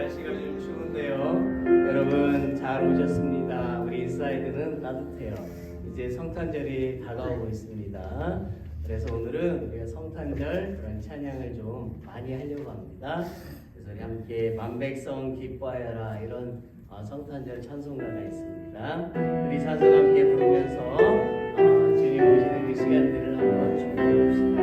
날씨가 좀 추운데요. 여러분 잘 오셨습니다. 우리 인사이드는 따뜻해요. 이제 성탄절이 다가오고 있습니다. 그래서 오늘은 우리가 성탄절 그런 찬양을 좀 많이 하려고 합니다. 그래서 우리 함께 만백성 기뻐하여라 이런 성탄절 찬송가가 있습니다. 우리 찬송 함께 부르면서 주님 오시는 그 시간들을 한번 준비해 봅시다.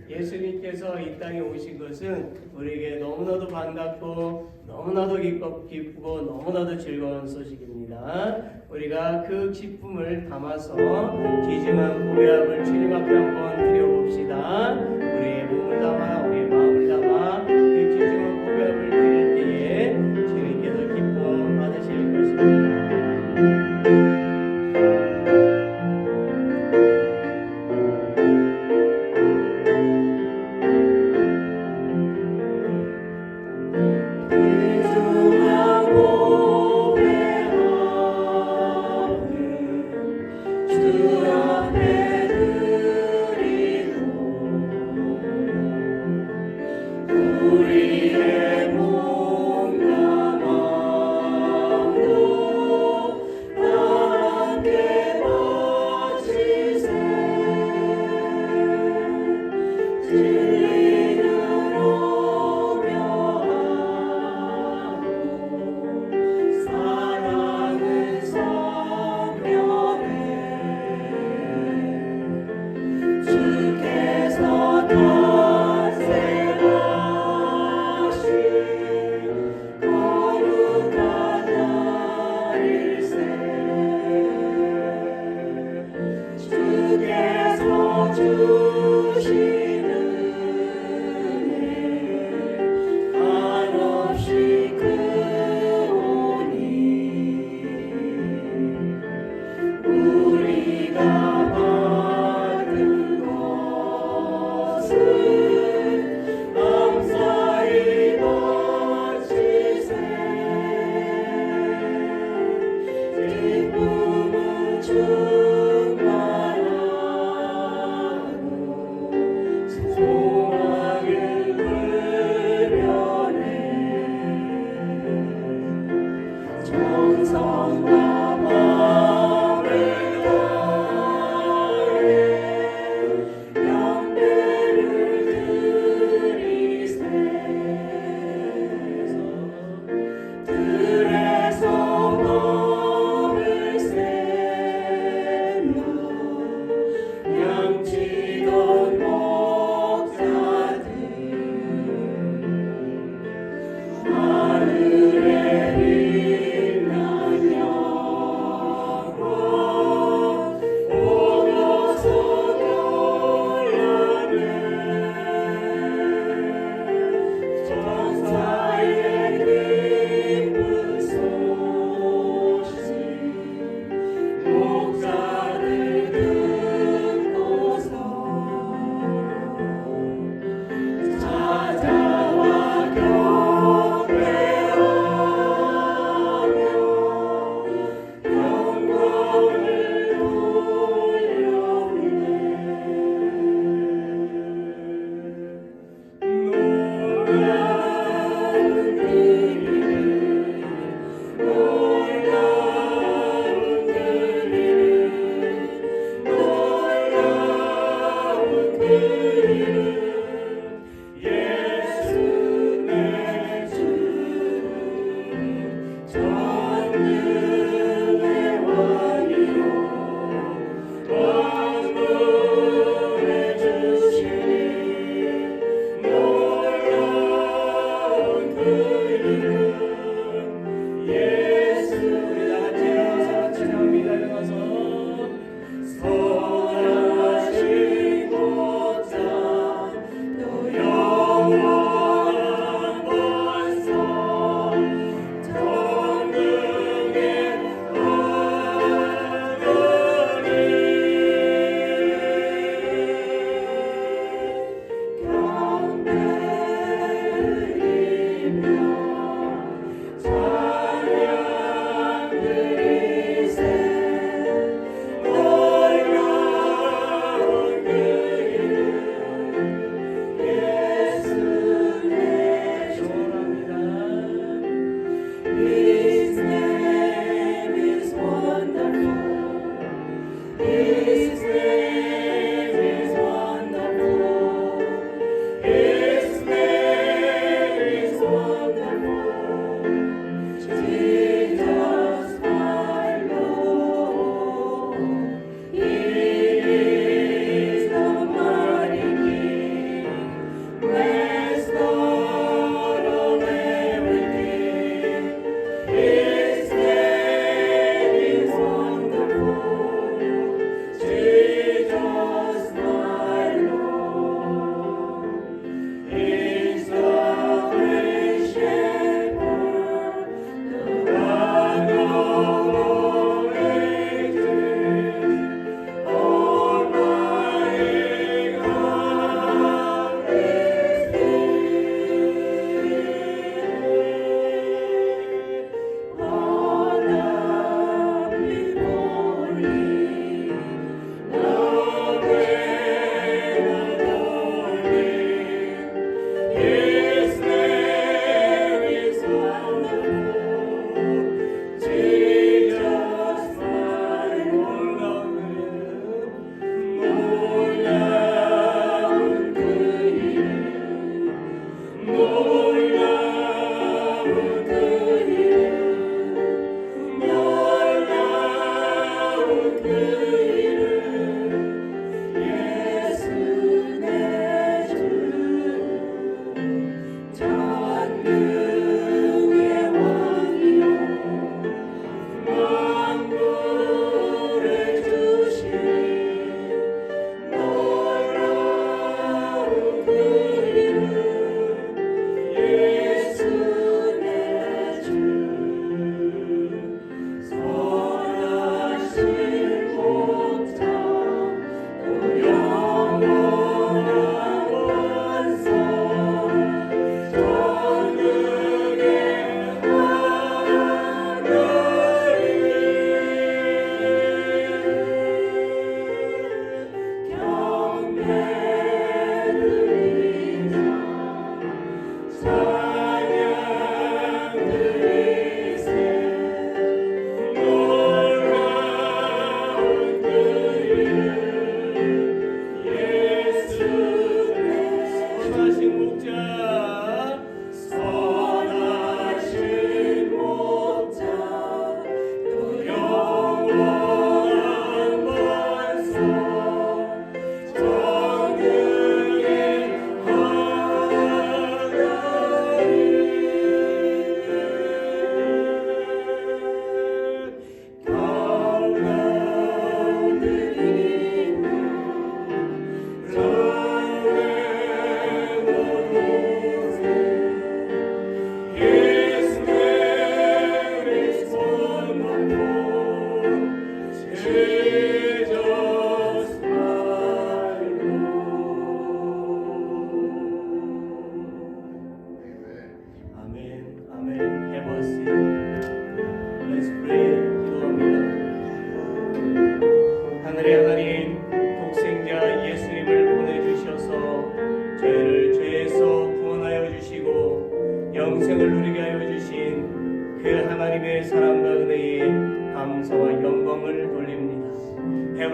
예수님께서 이 땅에 오신 것은 우리에게 너무나도 반갑고 너무나도 기쁘고 너무나도 즐거운 소식입니다. 우리가 그 기쁨을 담아서 기증한 고백을 주님 앞에 한번 드려봅시다. 우리의 몸을 담아 우리의 마음을 담아 그 기증한 고백을 드릴 때에 주님께서 기뻐 받으실 것입니다. 함께 바치리 Jesus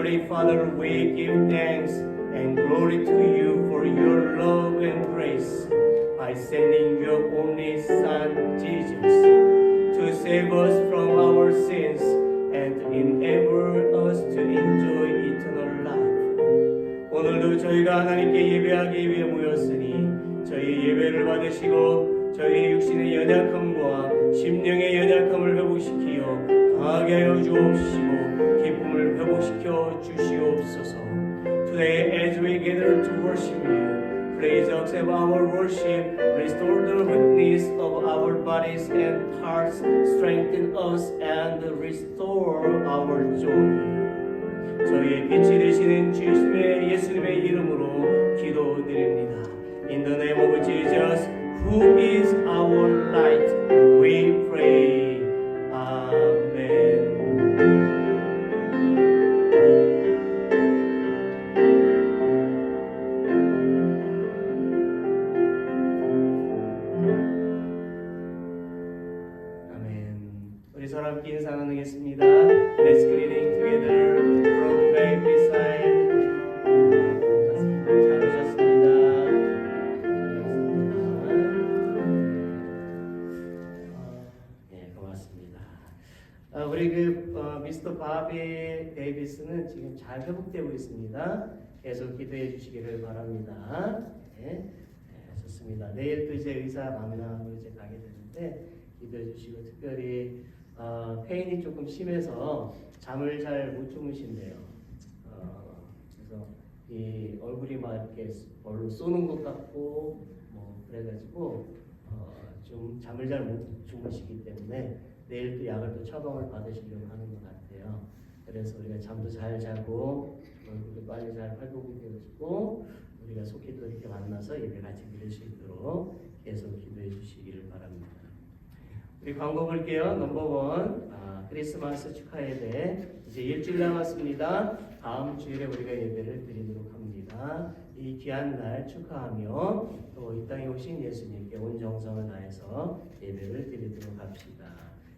Heavenly Father, we give thanks and glory to you for your love and grace by sending your only Son, Jesus, to save us from our sins and to enable us to enjoy eternal life. 오늘도 저희가 하나님께 예배하기 위해 모였으니 저희 예배를 받으시고 저희 육신의 연약함과 심령의 연약함을 회복시키어 강하게 하여 주옵시고 기쁨을 회복시켜 주시옵소서. Today as we gather to worship you, please accept our worship, restore the witness of our bodies and hearts, strengthen us and restore our joy. 저희의 빛이 되시는 주님의 예수님의 이름으로 기도드립니다. In the name of Jesus, who is our light, we pray. Amen. 우리 서로 함께 인사 나누겠습니다. Let's greeting together from back beside. 잘 오셨습니다. 네, 고맙습니다. 우리 미스터 바비 데이비스는 지금 잘 회복되고 있습니다. 계속 기도해 주시기를 바랍니다. 네, 좋습니다. 내일 또 이제 의사 만나고 이제 가게 되는데 기도해 주시고 특별히 페인이 조금 심해서 잠을 잘 못 주무신대요. 그래서 이 얼굴이 막 이렇게 벌로 쏘는 것 같고 뭐 그래가지고 좀 잠을 잘 못 주무시기 때문에 내일 또 약을 또 처방을 받으시려고 하는 것 같아요. 그래서 우리가 잠도 잘 자고 얼굴도 빨리 잘 회복이 되어지고 우리가 속히 또 이렇게 만나서 예배 같이 드릴 수 있도록 계속 기도해 주시기를 바랍니다. 우리 광고 볼게요. 넘버원 크리스마스 축하 예배 이제 일주일 남았습니다. 다음 주일에 우리가 예배를 드리도록 합니다. 이 귀한 날 축하하며 또 이 땅에 오신 예수님께 온 정성을 다해서 예배를 드리도록 합시다.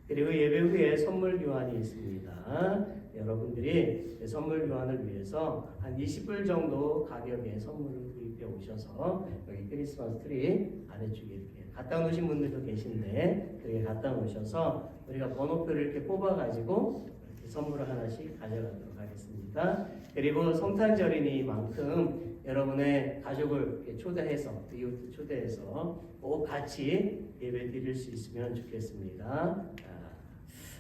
그리고 예배 후에 선물 교환이 있습니다. 여러분들이 선물 교환을 위해서 한 20불 정도 가격의 선물을 구입해 오셔서 여기 크리스마스 트리 아래쪽에 이렇게 갖다 놓으신 분들도 계신데 그게 갖다 놓으셔서 우리가 번호표를 이렇게 뽑아가지고 이렇게 선물을 하나씩 가져가도록 하겠습니다. 그리고 성탄절이니만큼 여러분의 가족을 이렇게 초대해서 이웃도 초대해서 꼭 같이 예배 드릴 수 있으면 좋겠습니다.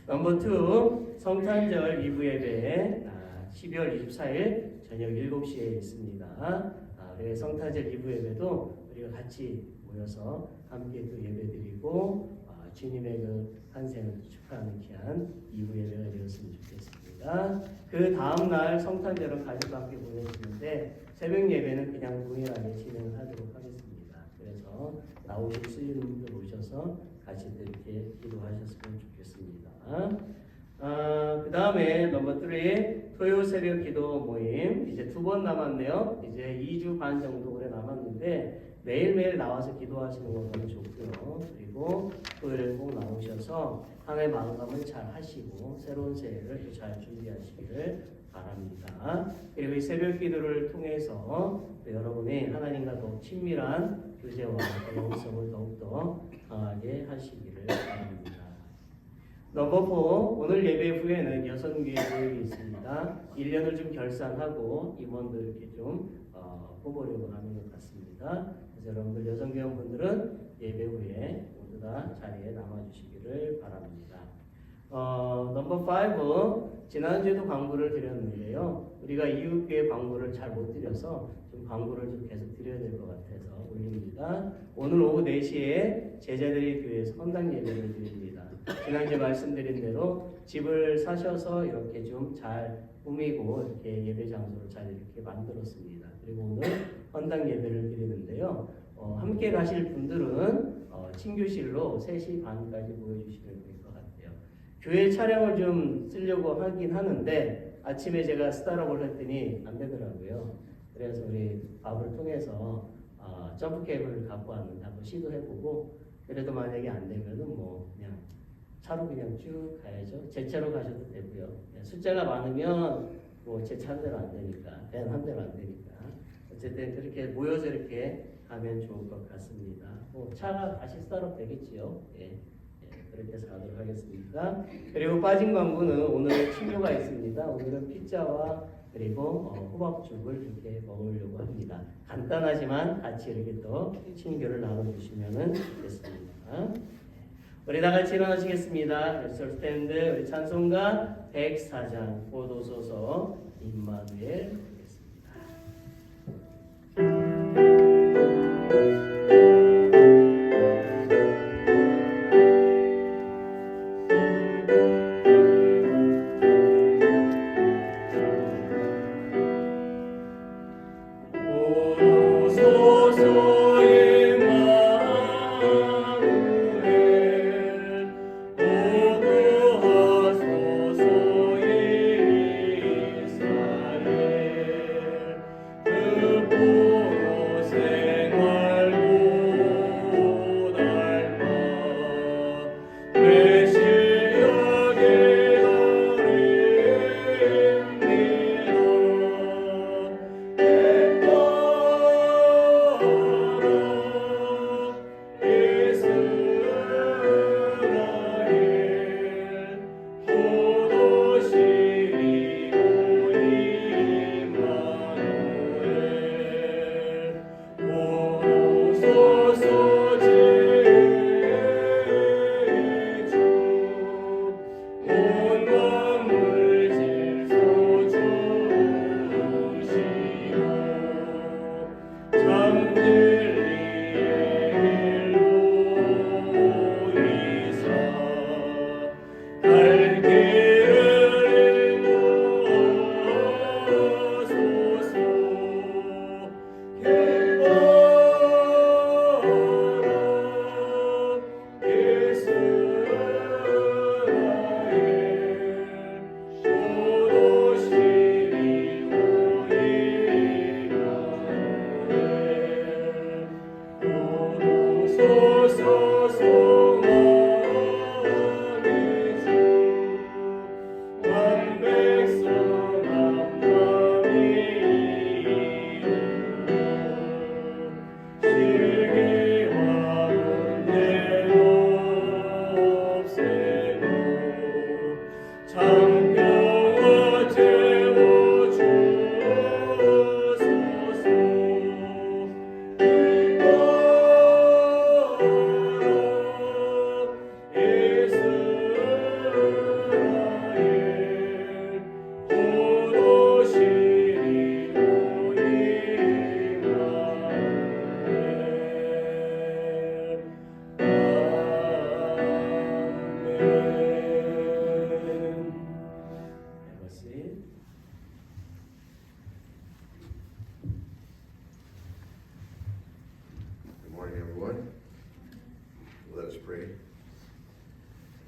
넘버 2 성탄절 2부 예배 12월 24일 저녁 7시에 있습니다. 우리 성탄절 2부 예배도 우리가 같이 모여서 함께 또 예배드리고 주님의 그 탄생을 축하하는 귀한 2부 예배가 되었으면 좋겠습니다. 그 다음 날 성탄절은 가족과 함께 보내시는데 새벽 예배는 그냥 동일하게 진행을 하도록 하겠습니다. 그래서 나오실 수 있는 분들 오셔서 같이 이렇게 기도하셨으면 좋겠습니다. 그 다음에 넘버 3 토요 새벽 기도 모임 이제 2번 남았네요. 이제 2주 반 정도 오래 남았는데 매일매일 나와서 기도하시는 거 너무 좋고요. 그리고 토요일에 꼭 나오셔서 한 해 마감을 잘 하시고 새로운 새해를 또 잘 준비하시기를 바랍니다. 그리고 이 새벽 기도를 통해서 여러분이 하나님과 더욱 친밀한 교제와 영성을 더욱더 강하게 하시기를 바랍니다. 넘버 4 오늘 예배 후에는 여성교회 교육이 있습니다. 1년을 좀 결산하고 임원들 이렇게 좀 뽑으려고 하는 것 같습니다. 그래서 여러분들 여성교회원분들은 예배 후에 모두 다 자리에 남아주시기를 바랍니다. 넘버 5 지난주에도 광고를 드렸는데요. 우리가 이웃교회 광고를 잘 못 드려서 좀 광고를 좀 계속 드려야 될 것 같아서 올립니다. 오늘 오후 4시에 제자들의 교회에서 헌당 예배를 드립니다. 지난주에 말씀드린 대로 집을 사셔서 이렇게 좀 잘 꾸미고 이렇게 예배 장소를 잘 이렇게 만들었습니다. 그리고 오늘 헌당 예배를 드리는데요. 함께 가실 분들은 친교실로 3시 반까지 모여주시면 될 것 같아요. 교회 차량을 좀 쓰려고 하긴 하는데 아침에 제가 스타트업을 했더니 안 되더라고요. 그래서 우리 밥을 통해서 점프캡을 갖고 왔는데 한번 시도해보고 그래도 만약에 안 되면은 뭐 그냥 차로 그냥 쭉 가야죠. 제 차로 가셔도 되고요. 숫자가 많으면 뭐 제 차대로 안 되니까, 한 대로 안 되니까. 어쨌든 그렇게 모여서 이렇게 가면 좋을 것 같습니다. 뭐 차가 다시 스타트업 되겠지요. 예, 그렇게 해서 가도록 하겠습니다. 그리고 빠진 광고는 오늘 친구가 있습니다. 오늘은 피자와 그리고 호박죽을 이렇게 먹으려고 합니다. 간단하지만 같이 이렇게 또 친교를 나눠주시면 좋겠습니다. 우리 다 같이 일어나시겠습니다. Let's all stand. 우리 찬송가 104장 보도소서 임마누엘 보겠습니다.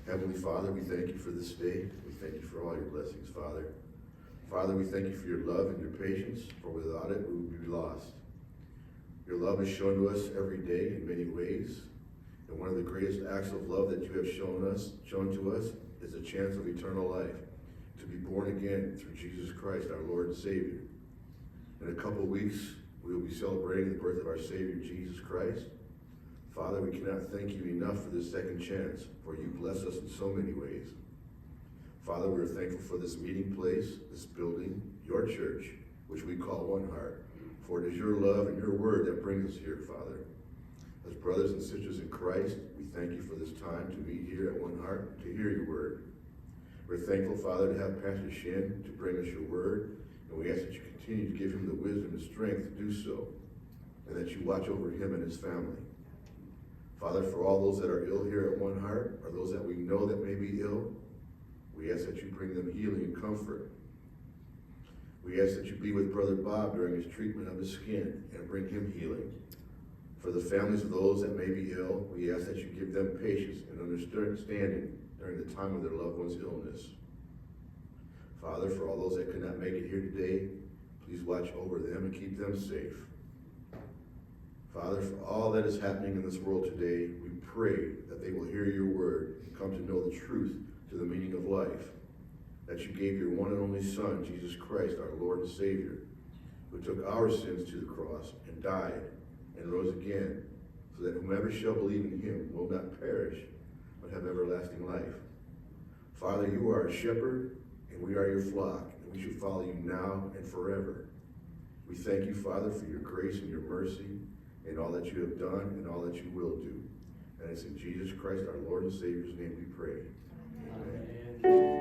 Heavenly Father, we thank you for this day. We thank you for all your blessings, Father. Father, we thank you for your love and your patience, for without it we would be lost. Your love is shown to us every day in many ways, and one of the greatest acts of love that you have shown to us is a chance of eternal life, to be born again through Jesus Christ, our Lord and Savior. In a couple of weeks, we will be celebrating the birth of our Savior, Jesus Christ. Father, we cannot thank you enough for this second chance, for you bless us in so many ways. Father, we are thankful for this meeting place, this building, your church, which we call One Heart, for it is your love and your word that brings us here, Father. As brothers and sisters in Christ, we thank you for this time to meet here at One Heart to hear your word. We're thankful, Father, to have Pastor Shin to bring us your word, and we ask that you continue to give him the wisdom and strength to do so, and that you watch over him and his family. Father, for all those that are ill here at One Heart, or those that we know that may be ill, we ask that you bring them healing and comfort. We ask that you be with Brother Bob during his treatment of his skin and bring him healing. For the families of those that may be ill, we ask that you give them patience and understanding during the time of their loved one's illness. Father, for all those that could not make it here today, please watch over them and keep them safe. Father, for all that is happening in this world today, we pray that they will hear your word and come to know the truth to the meaning of life. that you gave your one and only Son, Jesus Christ, our Lord and Savior, who took our sins to the cross and died and rose again, so that whomever shall believe in him will not perish, but have everlasting life. Father, you are our shepherd, and we are your flock, and we should follow you now and forever. We thank you, Father, for your grace and your mercy, and all that you have done and all that you will do. And it's in Jesus Christ, our Lord and Savior's name we pray. Amen.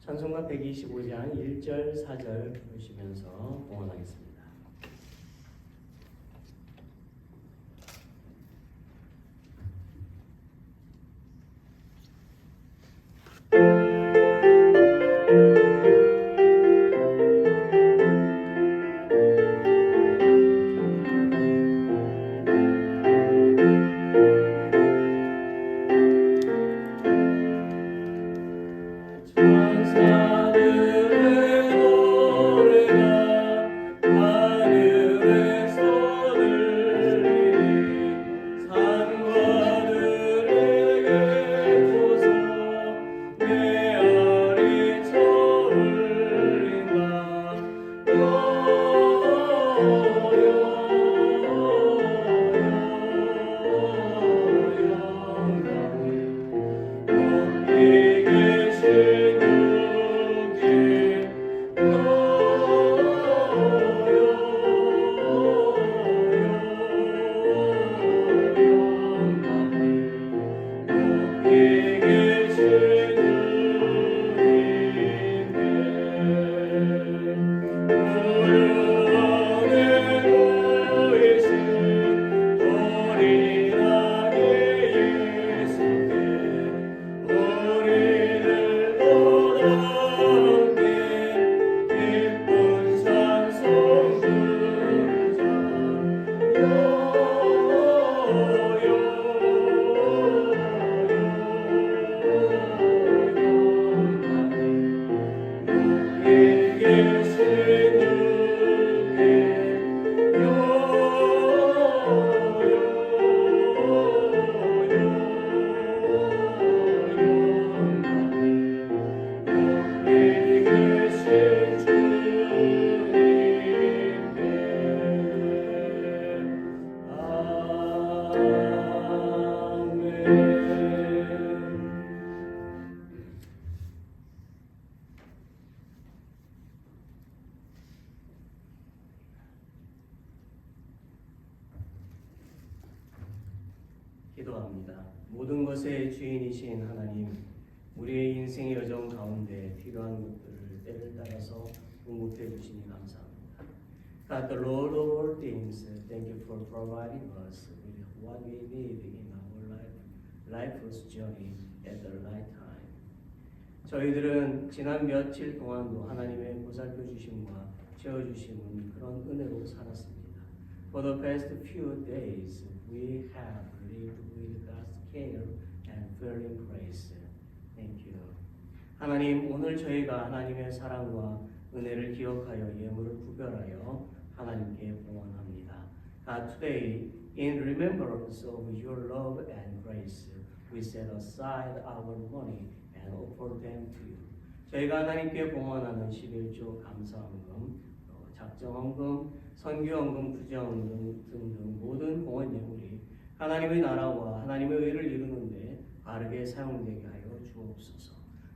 찬송가 125장 1절 4절 보시면서 봉헌하겠습니다. 기도합니다. 모든 것의 주인이신 하나님, 우리의 인생의 여정 가운데 필요한 것들을 때를 따라서 공급해 주시니 감사합니다. God, the Lord of all things, thank you for providing us with what we need in our life's journey at the right time. 저희들은 지난 며칠 동안도 하나님의 보살펴 주심과 채워 주심은 그런 은혜로 살았습니다. For the past few days, we have lived with God's care and feeling grace. Thank you. 하나님, 오늘 저희가 하나님의 사랑과 은혜를 기억하여 예물을 구별하여 하나님께 봉헌합니다. God, today, in remembrance of your love and grace, we set aside our money and offer them to you. 저희가 하나님께 봉헌하는 11조 감사헌금, 작정헌금, 선교헌금, 구제헌금 등등 모든 봉헌 예물이 하나님의 나라와 하나님의 의를 이루는데 바르게 사용되게 하여 주옵소서.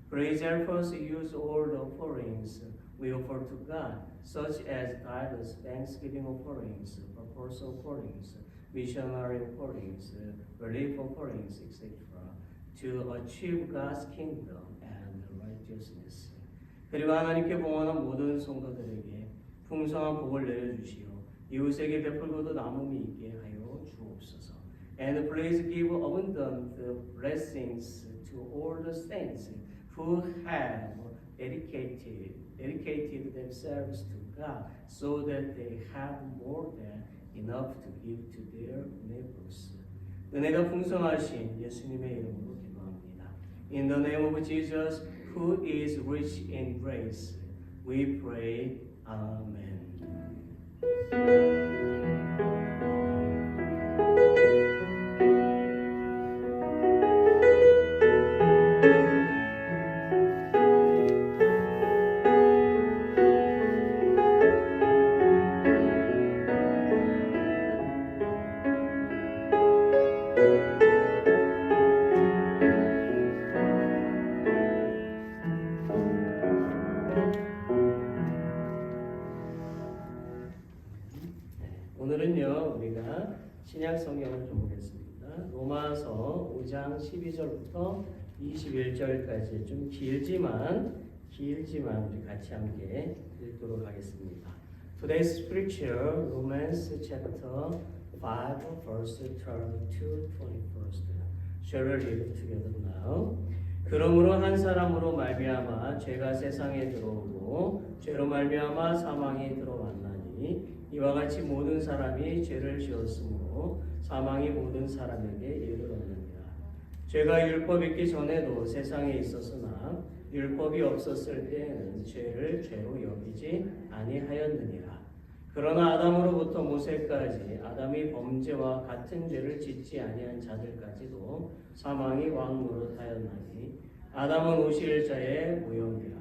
Please help us use all the offerings we offer to God, such as tithes, thanksgiving offerings, purpose offerings, missionary offerings, relief offerings, etc., to achieve God's kingdom and righteousness. 그리고 하나님께 봉헌한 모든 성도들에게 풍성한 복을 내려주시어 이웃에게 베풀고도 남음이 있게 하여 주옵소서. And please give abundant blessings to all the saints who have dedicated dedicated themselves to God so that they have more than enough to give to their neighbors. 은혜가 풍성하신 예수님의 이름으로 기도합니다. In the name of Jesus, who is rich in grace, we pray. Amen. 오늘은요 우리가 신약 성경을 좀 보겠습니다. 로마서 5장 12절부터 21절까지 좀 길지만 우리 같이 함께 읽도록 하겠습니다. Today's scripture, Romans chapter 5, verse 12 to 21. Shall we read it together now? 그러므로 한 사람으로 말미암아 죄가 세상에 들어오고 죄로 말미암아 사망이 들어왔나니 이와 같이 모든 사람이 죄를 지었으므로 사망이 모든 사람에게 이르렀느니라. 죄가 율법 있기 전에도 세상에 있었으나 율법이 없었을 때에는 죄를 죄로 여기지 아니하였느니라. 그러나 아담으로부터 모세까지 아담이 범죄와 같은 죄를 짓지 아니한 자들까지도 사망이 왕노릇하였나니 아담은 오실 자의 모형이라.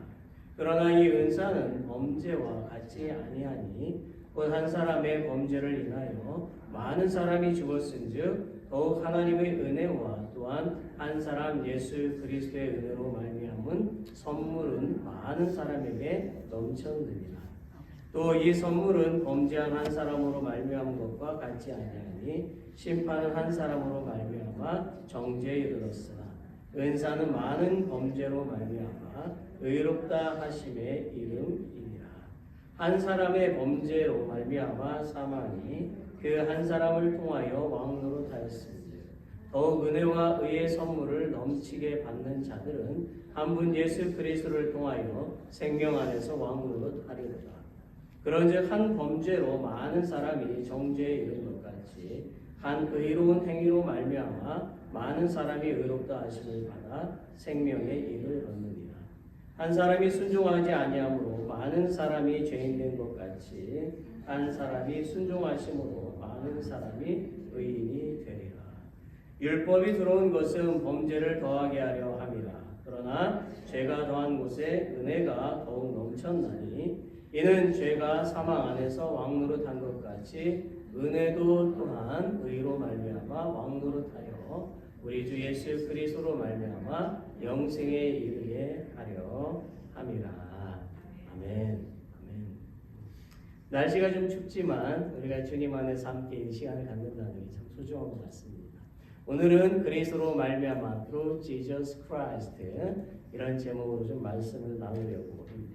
그러나 이 은사는 범죄와 같지 아니하니 곧 한 사람의 범죄를 인하여 많은 사람이 죽었은즉 더욱 하나님의 은혜와 또한 한 사람 예수 그리스도의 은혜로 말미암은 선물은 많은 사람에게 넘쳤느니라. 또 이 선물은 범죄한 한 사람으로 말미암은 것과 같지 아니하니 심판은 한 사람으로 말미암아 정죄에 이르렀으나 은사는 많은 범죄로 말미암아 의롭다 하심의 이름이니라. 한 사람의 범죄로 말미암아 사망이 그 한 사람을 통하여 왕노릇하였으니 더욱 은혜와 의의 선물을 넘치게 받는 자들은 한 분 예수 그리스도를 통하여 생명 안에서 왕노릇하리로다. 그런즉 한 범죄로 많은 사람이 정죄에 이른 것 같이 한 의로운 행위로 말미암아 많은 사람이 의롭다 하심을 받아 생명의 이를 얻느니라. 한 사람이 순종하지 아니함으로 많은 사람이 죄인 된 것 같이 한 사람이 순종하심으로 많은 사람이 의인이 되리라. 율법이 들어온 것은 범죄를 더하게 하려 함이라. 그러나 죄가 더한 곳에 은혜가 더욱 넘쳤나니 이는 죄가 사망 안에서 왕노릇한 것 같이 은혜도 또한 의로 말미암아 왕노릇하여 우리 주 예수 그리스도로 말미암아 영생에 이르게 하려 함이라. 아멘. 아멘. 날씨가 좀 춥지만 우리가 주님 안에서 함께 이 시간을 갖는다는 게 참 소중한 것 같습니다. 오늘은 그리스도로 말미암아 through Jesus Christ 이런 제목으로 좀 말씀을 나누려고 합니다.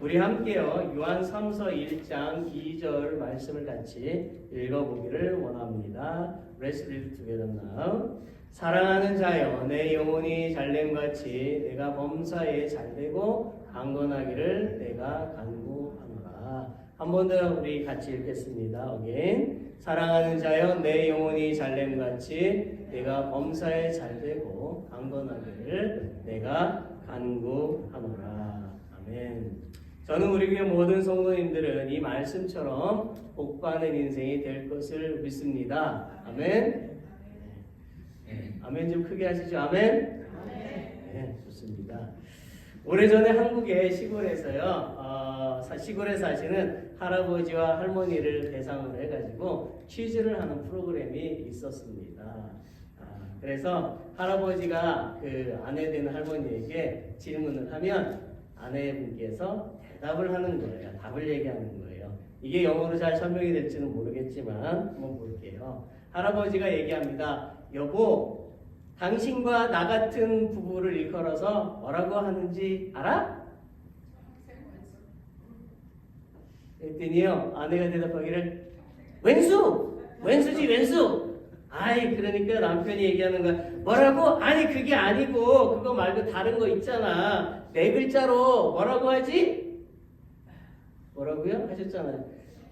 우리 함께요 요한 3서 1장 2절 말씀을 같이 읽어보기를 원합니다. Let's read together now. 사랑하는 자여 내 영혼이 잘됨같이 내가 범사에 잘되고 강건하기를 내가 간구하노라. 한 번 더 우리 같이 읽겠습니다. Again. 사랑하는 자여 내 영혼이 잘됨같이 내가 범사에 잘되고 강건하기를 내가 간구하노라. 아멘. 저는 우리 교회 모든 성도님들은 이 말씀처럼 복받는 인생이 될 것을 믿습니다. 아멘. 네. 아멘 좀 크게 하시죠. 아멘. 네, 좋습니다. 오래전에 한국의 시골에서요, 시골에 사시는 할아버지와 할머니를 대상으로 해가지고 퀴즈를 하는 프로그램이 있었습니다. 그래서 할아버지가 그 아내 되는 할머니에게 질문을 하면 아내분께서 대답을 하는 거예요. 답을 얘기하는 거예요. 이게 영어로 잘 설명이 될지는 모르겠지만 한번 볼게요. 할아버지가 얘기합니다. 여보, 당신과 나 같은 부부를 일컬어서 뭐라고 하는지 알아? 그랬더니요 아내가 대답하기를 왼수지 왼수. 아이 그러니까 남편이 얘기하는 거야. 뭐라고? 아니 그게 아니고 그거 말고 다른 거 있잖아. 네 글자로 뭐라고 하지? 뭐라고요? 하셨잖아요.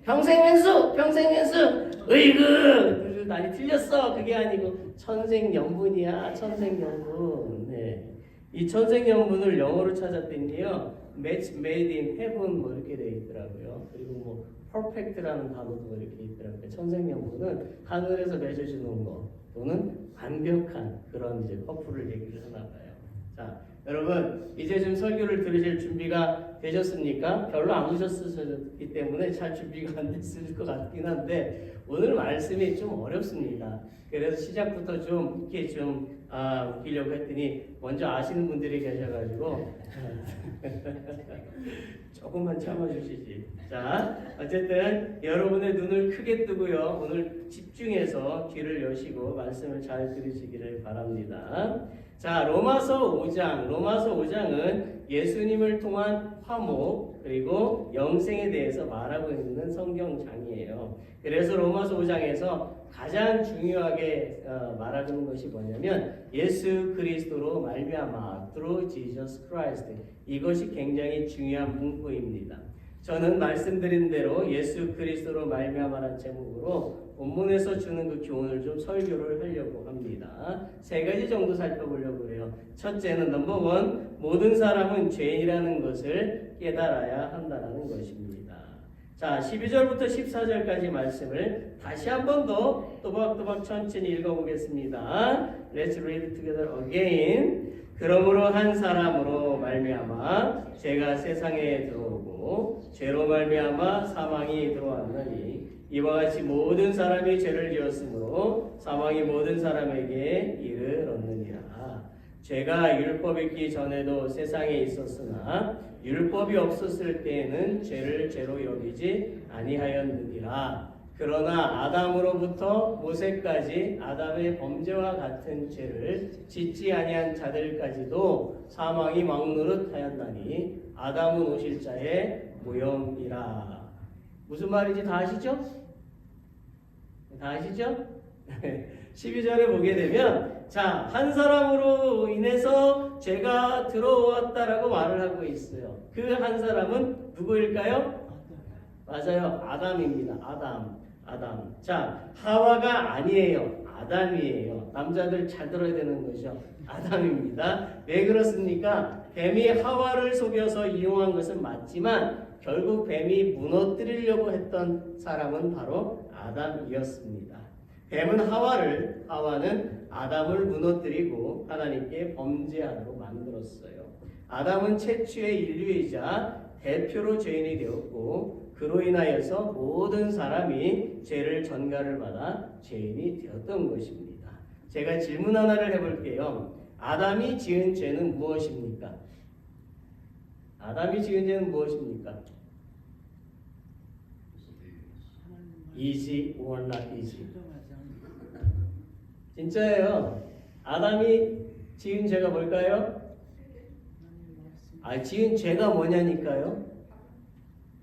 평생연수, 평생연수. 으이그 많이 틀렸어. 그게 아니고 천생연분이야. 천생연분. 네. 이 천생연분을 영어로 찾았더니요, match made in heaven 뭐 이렇게 돼 있더라고요. 그리고 뭐 perfect라는 단어도 이렇게 있더라고요. 천생연분은 하늘에서 맺어주는 거 또는 완벽한 그런 이제 커플을 얘기를 하나 봐요. 자, 여러분 이제 좀 설교를 들으실 준비가 되셨습니까? 별로 안 오셨기 때문에 잘 준비가 안 됐을 것 같긴 한데 오늘 말씀이 좀 어렵습니다. 그래서 시작부터 좀 이렇게 좀 웃기려고 했더니 먼저 아시는 분들이 계셔가지고 조금만 참아주시지. 자, 어쨌든 여러분의 눈을 크게 뜨고요. 오늘 집중해서 귀를 여시고 말씀을 잘 들으시기를 바랍니다. 자, 로마서 5장은 예수님을 통한 화목 그리고 영생에 대해서 말하고 있는 성경장이에요. 그래서 로마서 5장에서 가장 중요하게 말하는 것이 뭐냐면 예수 그리스도로 말미암아 through Jesus Christ, 이것이 굉장히 중요한 문구입니다. 저는 말씀드린 대로 예수 그리스도로 말미암아라는 제목으로 본문에서 주는 그 교훈을 좀 설교를 하려고 합니다. 3가지 정도 살펴보려고 해요. 첫째는 넘버 1, 모든 사람은 죄인이라는 것을 깨달아야 한다는 것입니다. 자, 12절부터 14절까지 말씀을 다시 한 번 더 또박또박 천천히 읽어보겠습니다. Let's read together again. 그러므로 한 사람으로 말미암아 죄가 세상에 들어오고 죄로 말미암아 사망이 들어왔느니 이와 같이 모든 사람이 죄를 지었으므로 사망이 모든 사람에게 이르렀느니라. 죄가 율법 있기 전에도 세상에 있었으나 율법이 없었을 때에는 죄를 죄로 여기지 아니하였느니라. 그러나 아담으로부터 모세까지 아담의 범죄와 같은 죄를 짓지 아니한 자들까지도 사망이 막노릇하였나니 아담은 오실 자의 모형이라. 무슨 말인지 다 아시죠? 다 아시죠? 12절에 보게 되면 자, 한 사람으로 인해서 죄가 들어왔다라고 말을 하고 있어요. 그 한 사람은 누구일까요? 맞아요. 아담입니다. 아담. 자, 하와가 아니에요. 아담이에요. 남자들 잘 들어야 되는 거죠. 아담입니다. 왜 그렇습니까? 뱀이 하와를 속여서 이용한 것은 맞지만 결국 뱀이 무너뜨리려고 했던 사람은 바로 아담이었습니다. 뱀은 하와는 아담을 무너뜨리고 하나님께 범죄하도록 만들었어요. 아담은 최초의 인류이자 대표로 죄인이 되었고 그로 인하여서 모든 사람이 죄를 전가를 받아 죄인이 되었던 것입니다. 제가 질문 하나를 해볼게요. 아담이 지은 죄는 무엇입니까? 아담이 지은 죄는 무엇입니까? Easy or not easy? 진짜예요. 아담이 지은 죄가 뭘까요? 지은 죄가 뭐냐니까요?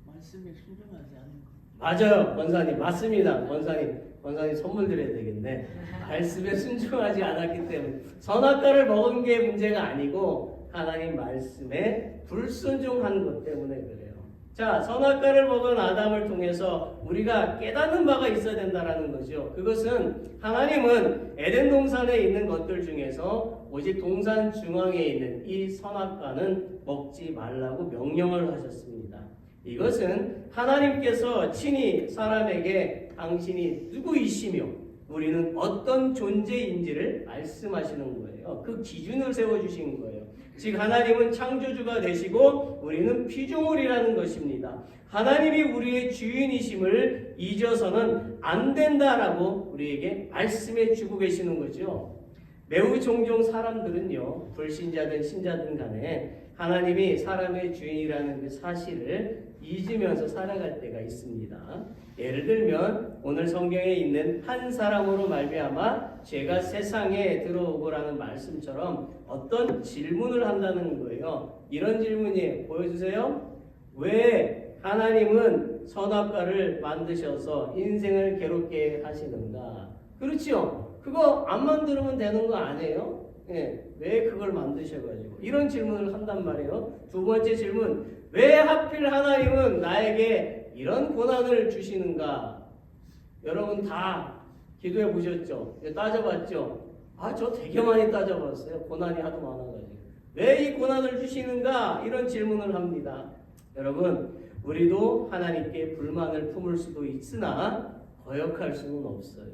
말씀에 순종하지 않는 것. 맞아요, 권사님. 맞습니다. 권사님 선물 드려야 되겠네. 말씀에 순종하지 않았기 때문에. 선악과를 먹은 게 문제가 아니고 하나님 말씀에 불순종한 것 때문에 그래요. 자, 선악과를 먹은 아담을 통해서 우리가 깨닫는 바가 있어야 된다는 거죠. 그것은 하나님은 에덴 동산에 있는 것들 중에서 오직 동산 중앙에 있는 이 선악과는 먹지 말라고 명령을 하셨습니다. 이것은 하나님께서 친히 사람에게 당신이 누구이시며 우리는 어떤 존재인지를 말씀하시는 거예요. 그 기준을 세워주신 거예요. 즉 하나님은 창조주가 되시고 우리는 피조물이라는 것입니다. 하나님이 우리의 주인이심을 잊어서는 안 된다라고 우리에게 말씀해 주고 계시는 거죠. 매우 종종 사람들은요, 불신자든 신자든 간에 하나님이 사람의 주인이라는 그 사실을 잊으면서 살아갈 때가 있습니다. 예를 들면 오늘 성경에 있는 한 사람으로 말미암아 죄가 세상에 들어오고라는 말씀처럼 어떤 질문을 한다는 거예요. 이런 질문이에요. 보여주세요. 왜 하나님은 선악과를 만드셔서 인생을 괴롭게 하시는가? 그렇죠. 그거 안 만들면 되는 거 아니에요? 왜 그걸 만드셔가지고 이런 질문을 한단 말이에요. 두 번째 질문, 왜 하필 하나님은 나에게 이런 고난을 주시는가? 여러분 다 기도해 보셨죠? 따져봤죠? 저 되게 많이 따져봤어요. 고난이 하도 많아가지고. 왜 이 고난을 주시는가? 이런 질문을 합니다. 여러분, 우리도 하나님께 불만을 품을 수도 있으나 거역할 수는 없어요.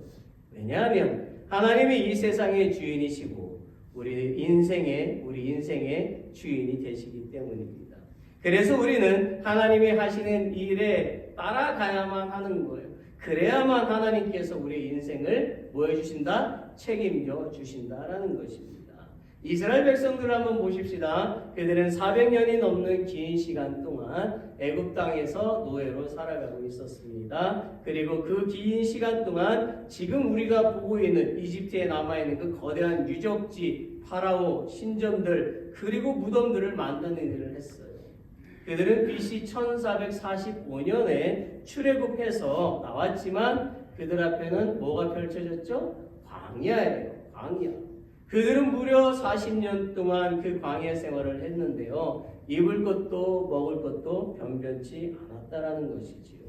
왜냐하면 하나님이 이 세상의 주인이시고 우리 인생의 주인이 되시기 때문입니다. 그래서 우리는 하나님이 하시는 일에 따라가야만 하는 거예요. 그래야만 하나님께서 우리 인생을 뭐 해주신다? 책임져 주신다라는 것입니다. 이스라엘 백성들을 한번 보십시다. 그들은 400년이 넘는 긴 시간 동안 애굽 땅에서 노예로 살아가고 있었습니다. 그리고 그 긴 시간 동안 지금 우리가 보고 있는 이집트에 남아있는 그 거대한 유적지, 파라오, 신전들, 그리고 무덤들을 만드는 일을 했어요. 그들은 BC 1445년에 출애굽해서 나왔지만 그들 앞에는 뭐가 펼쳐졌죠? 광야예요. 광야. 그들은 무려 40년 동안 그 광야 생활을 했는데요. 입을 것도 먹을 것도 변변치 않았다라는 것이지요.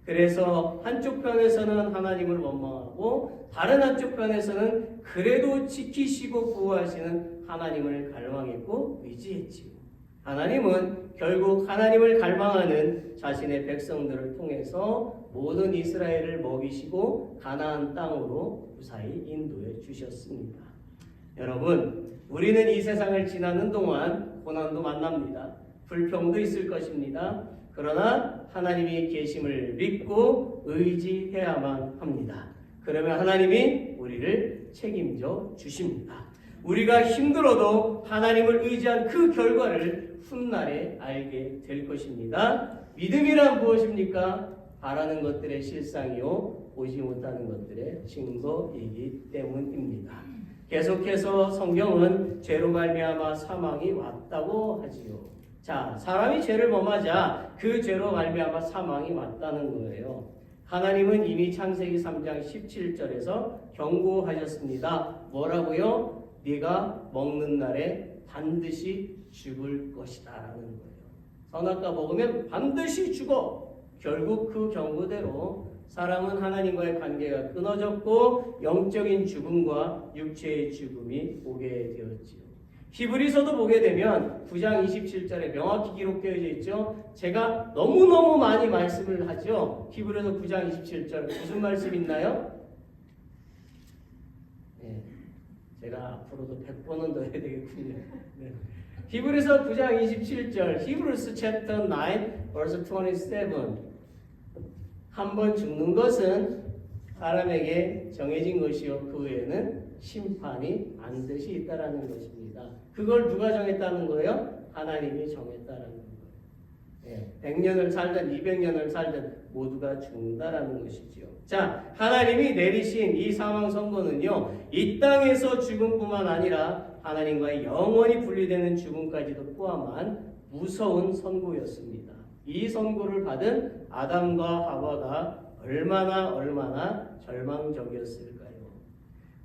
그래서 한쪽 편에서는 하나님을 원망하고 다른 한쪽 편에서는 그래도 지키시고 구호하시는 하나님을 갈망했고 의지했지요. 하나님은 결국 하나님을 갈망하는 자신의 백성들을 통해서 모든 이스라엘을 먹이시고 가나안 땅으로 무사히 인도해 주셨습니다. 여러분, 우리는 이 세상을 지나는 동안 고난도 만납니다. 불평도 있을 것입니다. 그러나 하나님이 계심을 믿고 의지해야만 합니다. 그러면 하나님이 우리를 책임져 주십니다. 우리가 힘들어도 하나님을 의지한 그 결과를 훗날에 알게 될 것입니다. 믿음이란 무엇입니까? 바라는 것들의 실상이요 보지 못하는 것들의 증거이기 때문입니다. 계속해서 성경은 죄로 말미암아 사망이 왔다고 하지요. 자, 사람이 죄를 범하자 그 죄로 말미암아 사망이 왔다는 거예요. 하나님은 이미 창세기 3장 17절에서 경고하셨습니다. 뭐라고요? 네가 먹는 날에 반드시 죽을 것이다 라는 거예요. 선악과 먹으면 반드시 죽어. 결국 그 경고대로 사람은 하나님과의 관계가 끊어졌고 영적인 죽음과 육체의 죽음이 오게 되었지요. 히브리서도 보게 되면 9장 27절에 명확히 기록되어 있죠. 제가 너무너무 많이 말씀을 하죠. 히브리서 9장 27절 무슨 말씀 있나요? 네, 제가 앞으로도 100번은 더 해야 되겠군요. 네. 히브리서 9장 27절 Hebrews chapter 9 verse 27 한 번 죽는 것은 사람에게 정해진 것이요 그 외에는 심판이 반드시 있다라는 것입니다. 그걸 누가 정했다는 거예요? 하나님이 정했다라는 거예요. 100년을 살든 200년을 살든 모두가 죽는다라는 것이지요. 자, 하나님이 내리신 이 사망 선고는요, 이 땅에서 죽음뿐만 아니라 하나님과의 영원히 분리되는 죽음까지도 포함한 무서운 선고였습니다. 이 선고를 받은 아담과 하와가 얼마나 절망적이었을까요?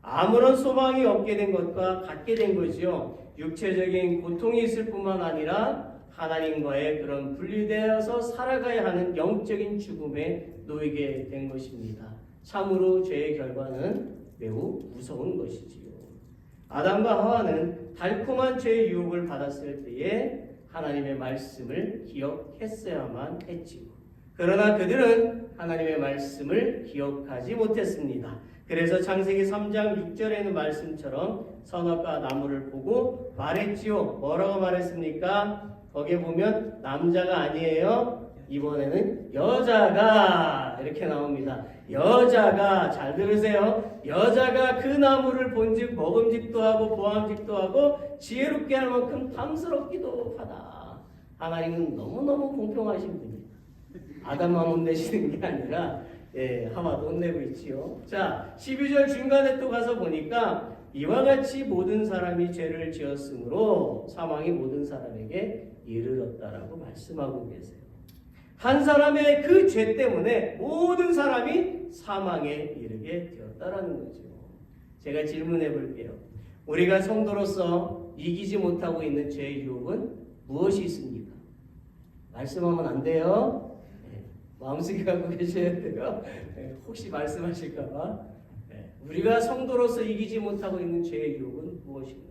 아무런 소망이 없게 된 것과 같게 된 거지요. 육체적인 고통이 있을 뿐만 아니라 하나님과의 그런 분리되어서 살아가야 하는 영적인 죽음에 놓이게 된 것입니다. 참으로 죄의 결과는 매우 무서운 것이지요. 아담과 하와는 달콤한 죄의 유혹을 받았을 때에 하나님의 말씀을 기억했어야만 했지요. 그러나 그들은 하나님의 말씀을 기억하지 못했습니다. 그래서 창세기 3장 6절에는 말씀처럼 선악과 나무를 보고 말했지요. 뭐라고 말했습니까? 거기에 보면 남자가 아니에요. 이번에는 여자가 이렇게 나옵니다. 여자가, 잘 들으세요. 여자가 그 나무를 본즉 먹음직도 하고 보암직도 하고 지혜롭게 할 만큼 탐스럽기도 하다. 하나님은 너무너무 공평하신 분입니다. 아담만 혼내시는 게 아니라 하와도 혼내고 있지요. 자, 12절 중간에 또 가서 보니까 이와 같이 모든 사람이 죄를 지었으므로 사망이 모든 사람에게 이르렀다라고 말씀하고 계세요. 한 사람의 그 죄 때문에 모든 사람이 사망에 이르게 되었다라는 거죠. 제가 질문해 볼게요. 우리가 성도로서 이기지 못하고 있는 죄의 유혹은 무엇이 있습니까? 말씀하면 안 돼요. 네. 마음속에 갖고 계셔야 돼요. 네. 혹시 말씀하실까봐. 네. 우리가 성도로서 이기지 못하고 있는 죄의 유혹은 무엇인가요?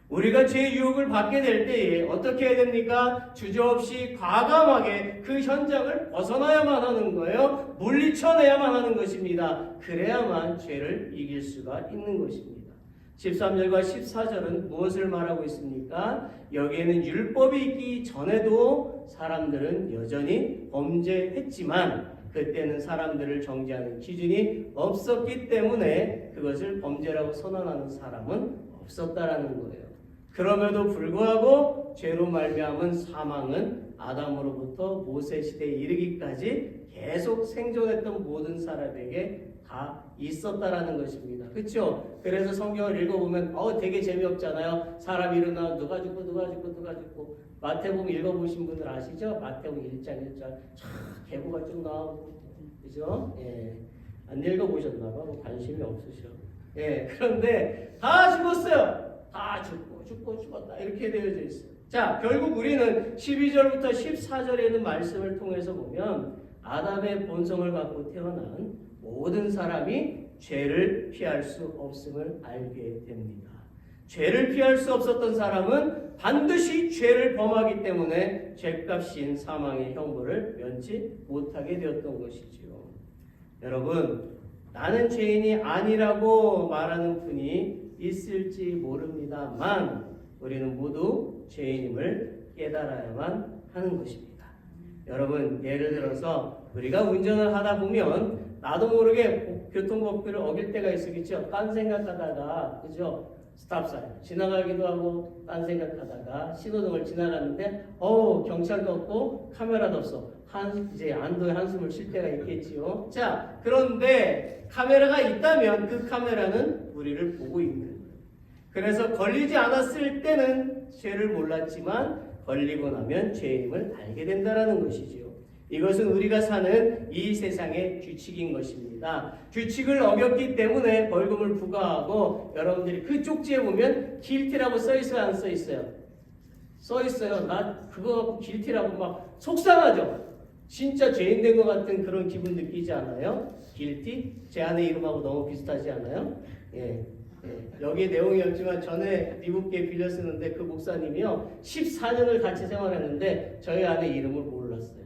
우리가 죄의 유혹을 받게 될 때에 어떻게 해야 됩니까? 주저없이 과감하게 그 현장을 벗어나야만 하는 거예요. 물리쳐내야만 하는 것입니다. 그래야만 죄를 이길 수가 있는 것입니다. 13절과 14절은 무엇을 말하고 있습니까? 여기에는 율법이 있기 전에도 사람들은 여전히 범죄했지만 그때는 사람들을 정죄하는 기준이 없었기 때문에 그것을 범죄라고 선언하는 사람은 없었다라는 거예요. 그럼에도 불구하고 죄로 말미암은 사망은 아담으로부터 모세 시대에 이르기까지 계속 생존했던 모든 사람에게 다 있었다라는 것입니다. 그렇죠? 그래서 성경을 읽어보면 되게 재미없잖아요. 사람 일어나 누가 죽고 마태복음 읽어보신 분들 아시죠? 마태복음 1장 1절 계보가 쭉 나오고 그죠? 예. 안 읽어보셨나 봐. 뭐 관심이 없으셔. 예. 그런데 다 죽었어요. 다 죽었다 이렇게 되어져 있어요. 자, 결국 우리는 12절부터 14절에 있는 말씀을 통해서 보면 아담의 본성을 갖고 태어난 모든 사람이 죄를 피할 수 없음을 알게 됩니다. 죄를 피할 수 없었던 사람은 반드시 죄를 범하기 때문에 죄값인 사망의 형벌을 면치 못하게 되었던 것이지요. 여러분, 나는 죄인이 아니라고 말하는 분이 있을지 모릅니다만 우리는 모두 죄인임을 깨달아야만 하는 것입니다. 여러분, 예를 들어서 우리가 운전을 하다 보면 나도 모르게 교통법규를 어길 때가 있겠죠. 딴 생각하다가 그죠? 스탑사인 지나가기도 하고 딴 생각하다가 신호등을 지나갔는데 경찰도 없고 카메라도 없어. 이제 안도의 한숨을 쉴 때가 있겠지요. 자, 그런데 카메라가 있다면 그 카메라는 우리를 보고 있는 거예요. 그래서 걸리지 않았을 때는 죄를 몰랐지만 걸리고 나면 죄임을 알게 된다는 것이지요. 이것은 우리가 사는 이 세상의 규칙인 것입니다. 규칙을 어겼기 때문에 벌금을 부과하고 여러분들이 그 쪽지에 보면 길티라고 써있어요? 안 써있어요? 써있어요. 나 그거 갖고 길티라고 막 속상하죠? 진짜 죄인 된 것 같은 그런 기분 느끼지 않아요? 길티? 제 아내 이름하고 너무 비슷하지 않아요? 예. 여기 내용이 없지만 전에 미국계 빌려 쓰는데 그 목사님이요 14년을 같이 생활했는데 저희 아내 이름을 몰랐어요.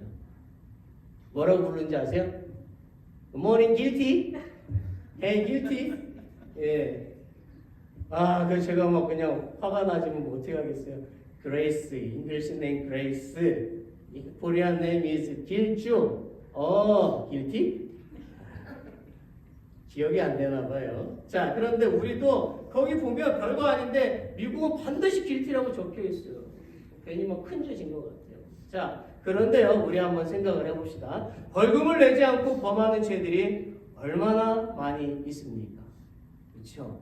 뭐라고 부르는지 아세요? Good morning, guilty. Hey, guilty. 예. 그래서 제가 막 그냥 화가 나지면 뭐 어떻게 하겠어요? Grace, English name Grace. Korean name is 길주. guilty? 기억이 안 되나 봐요. 자, 그런데 우리도 거기 보면 별거 아닌데 미국은 반드시 길티라고 적혀 있어요. 괜히 뭐 큰 죄진 것 같아요. 자, 그런데요, 우리 한번 생각을 해봅시다. 벌금을 내지 않고 범하는 죄들이 얼마나 많이 있습니까? 그렇죠?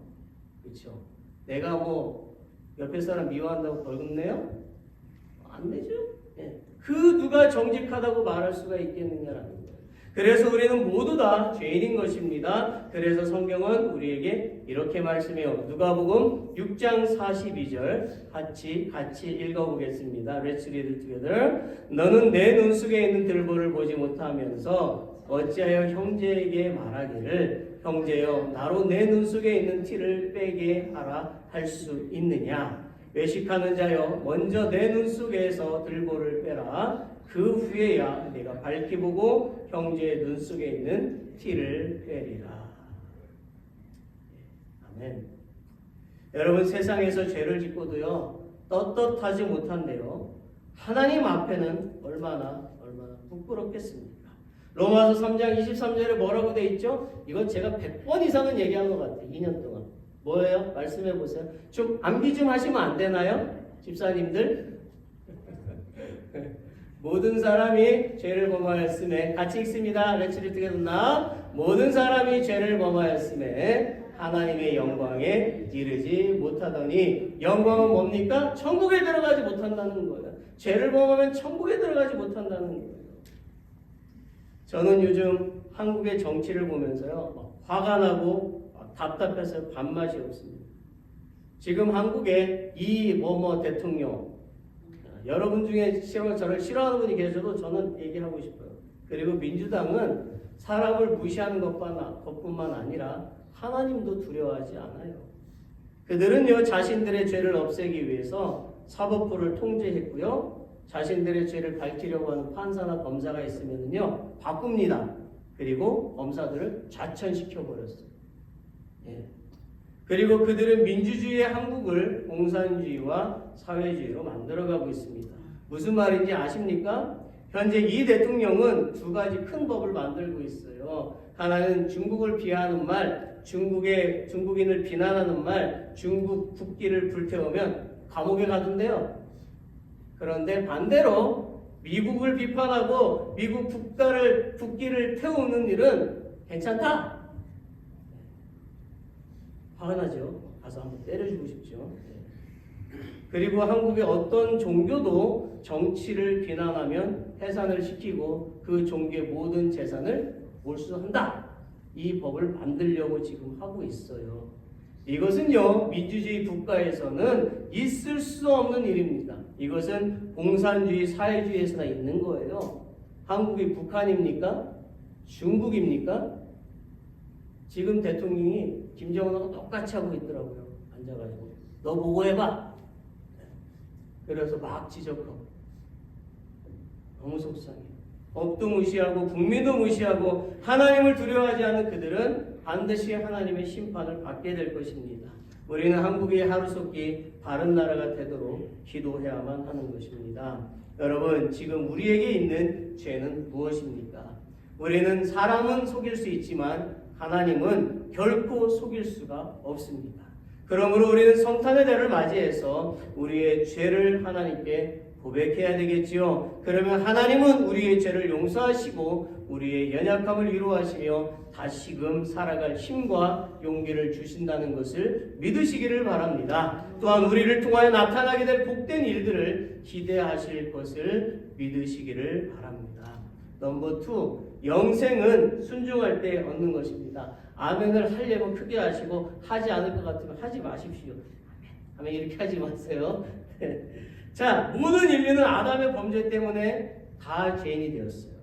그렇죠? 내가 뭐 옆에 사람 미워한다고 벌금 내요? 안 내죠? 예. 그 누가 정직하다고 말할 수가 있겠느냐라는 거예요. 그래서 우리는 모두 다 죄인인 것입니다. 그래서 성경은 우리에게 이렇게 말씀해요. 누가복음 6장 42절 같이 읽어보겠습니다. Let's read it together. 너는 내 눈 속에 있는 들보를 보지 못하면서 어찌하여 형제에게 말하기를 형제여 나로 내 눈 속에 있는 티를 빼게 하라 할 수 있느냐. 외식하는 자여 먼저 내 눈 속에서 들보를 빼라. 그 후에야 내가 밝히 보고 형제의 눈 속에 있는 티를 빼리라. 아멘. 여러분, 세상에서 죄를 짓고도요 떳떳하지 못한데요 하나님 앞에는 얼마나 부끄럽겠습니까? 로마서 3장 23절에 뭐라고 돼 있죠? 이건 제가 100번 이상은 얘기한 것 같아요. 2년 동안. 뭐예요? 말씀해 보세요. 좀 암기 좀 하시면 안 되나요? 집사님들? 모든 사람이 죄를 범하였음에 같이 읽습니다. Let's read together now. 모든 사람이 죄를 범하였음에 하나님의 영광에 이르지 못하더니 영광은 뭡니까? 천국에 들어가지 못한다는 거예요. 죄를 범하면 천국에 들어가지 못한다는 거예요. 저는 요즘 한국의 정치를 보면서요 막 화가 나고 막 답답해서 밥맛이 없습니다. 지금 한국의 이 대통령 여러분 중에 저를 싫어하는 분이 계셔도 저는 얘기하고 싶어요. 그리고 민주당은 사람을 무시하는 것뿐만 아니라 하나님도 두려워하지 않아요. 그들은요, 자신들의 죄를 없애기 위해서 사법부를 통제했고요, 자신들의 죄를 밝히려고 하는 판사나 검사가 있으면요 바꿉니다. 그리고 검사들을 좌천시켜버렸어요. 예. 그리고 그들은 민주주의의 한국을 공산주의와 사회주의로 만들어가고 있습니다. 무슨 말인지 아십니까? 현재 이 대통령은 두 가지 큰 법을 만들고 있어요. 하나는 중국을 비하하는 말, 중국인을 비난하는 말, 중국 국기를 불태우면 감옥에 가던데요. 그런데 반대로 미국을 비판하고 미국 국기를 태우는 일은 괜찮다. 화가 나죠. 가서 한번 때려주고 싶죠. 그리고 한국의 어떤 종교도 정치를 비난하면 해산을 시키고 그 종교의 모든 재산을 몰수한다. 이 법을 만들려고 지금 하고 있어요. 이것은요, 민주주의 국가에서는 있을 수 없는 일입니다. 이것은 공산주의 사회주의에서나 있는 거예요. 한국이 북한입니까? 중국입니까? 지금 대통령이 김정은하고 똑같이 하고 있더라고요. 앉아가지고 너 보고 해봐. 그래서 막 지적하고 너무 속상해. 법도 무시하고 국민도 무시하고 하나님을 두려워하지 않는 그들은 반드시 하나님의 심판을 받게 될 것입니다. 우리는 한국의 하루속히 바른 나라가 되도록 기도해야만 하는 것입니다. 여러분, 지금 우리에게 있는 죄는 무엇입니까? 우리는 사람은 속일 수 있지만 하나님은 결코 속일 수가 없습니다. 그러므로 우리는 성탄의 달을 맞이해서 우리의 죄를 하나님께 고백해야 되겠지요. 그러면 하나님은 우리의 죄를 용서하시고 우리의 연약함을 위로하시며 다시금 살아갈 힘과 용기를 주신다는 것을 믿으시기를 바랍니다. 또한 우리를 통하여 나타나게 될 복된 일들을 기대하실 것을 믿으시기를 바랍니다. 넘버 2, 영생은 순종할 때 얻는 것입니다. 아멘을 하려면 크게 하시고 하지 않을 것 같으면 하지 마십시오. 아멘 이렇게 하지 마세요. 자, 모든 인류는 아담의 범죄 때문에 다 죄인이 되었어요.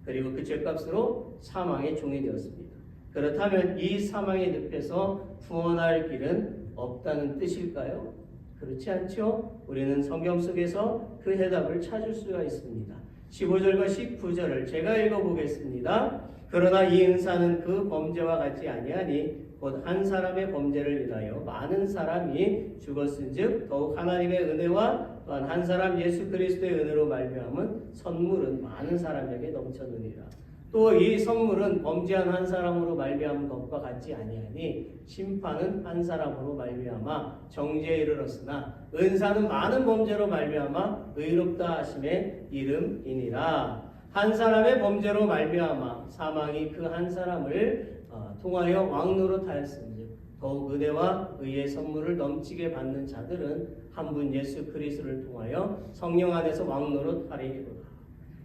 그리고 그 죄값으로 사망의 종이 되었습니다. 그렇다면 이 사망의 늪에서 구원할 길은 없다는 뜻일까요? 그렇지 않죠? 우리는 성경 속에서 그 해답을 찾을 수가 있습니다. 15절과 19절을 제가 읽어보겠습니다. 그러나 이 은사는 그 범죄와 같지 아니하니 곧 한 사람의 범죄를 인하여 많은 사람이 죽었은즉 더욱 하나님의 은혜와 또한 한 사람 예수 그리스도의 은혜로 말미암은 선물은 많은 사람에게 넘쳤느니라. 또 이 선물은 범죄한 한 사람으로 말미암은 것과 같지 아니하니 심판은 한 사람으로 말미암아 정죄에 이르렀으나 은사는 많은 범죄로 말미암아 의롭다 하심의 이름이니라. 한 사람의 범죄로 말미암아 사망이 그 한 사람을 통하여 왕노릇하였은즉 더욱 은혜와 의의 선물을 넘치게 받는 자들은 한 분 예수 그리스도를 통하여 성령 안에서 왕노릇하리로다.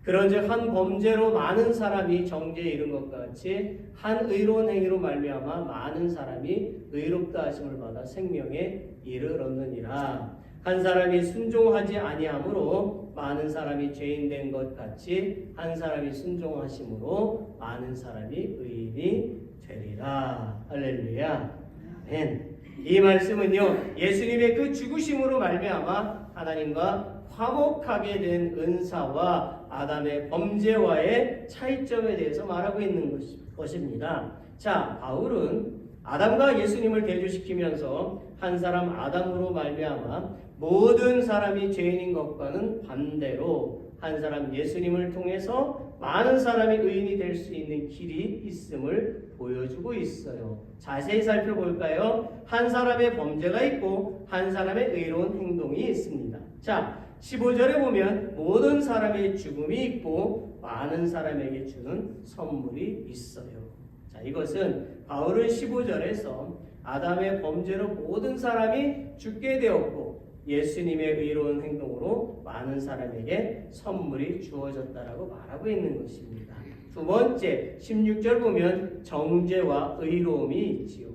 그런즉 한 범죄로 많은 사람이 정죄에 이른 것과 같이 한 의로운 행위로 말미암아 많은 사람이 의롭다 하심을 받아 생명에 이르렀느니라. 한 사람이 순종하지 아니함으로 많은 사람이 죄인 된 것 같이 한 사람이 순종하심으로 많은 사람이 의인이 되리라. 할렐루야. 아멘. 이 말씀은요, 예수님의 그 죽으심으로 말미암아 하나님과 화목하게 된 은사와 아담의 범죄와의 차이점에 대해서 말하고 있는 것입니다. 자, 바울은 아담과 예수님을 대조시키면서 한 사람 아담으로 말미암아 모든 사람이 죄인인 것과는 반대로 한 사람 예수님을 통해서 많은 사람이 의인이 될 수 있는 길이 있음을 보여주고 있어요. 자세히 살펴볼까요? 한 사람의 범죄가 있고 한 사람의 의로운 행동이 있습니다. 자, 15절에 보면 모든 사람의 죽음이 있고 많은 사람에게 주는 선물이 있어요. 자, 이것은 바울은 15절에서 아담의 범죄로 모든 사람이 죽게 되었고 예수님의 의로운 행동으로 많은 사람에게 선물이 주어졌다라고 말하고 있는 것입니다. 두 번째, 16절 보면 정죄와 의로움이 있지요.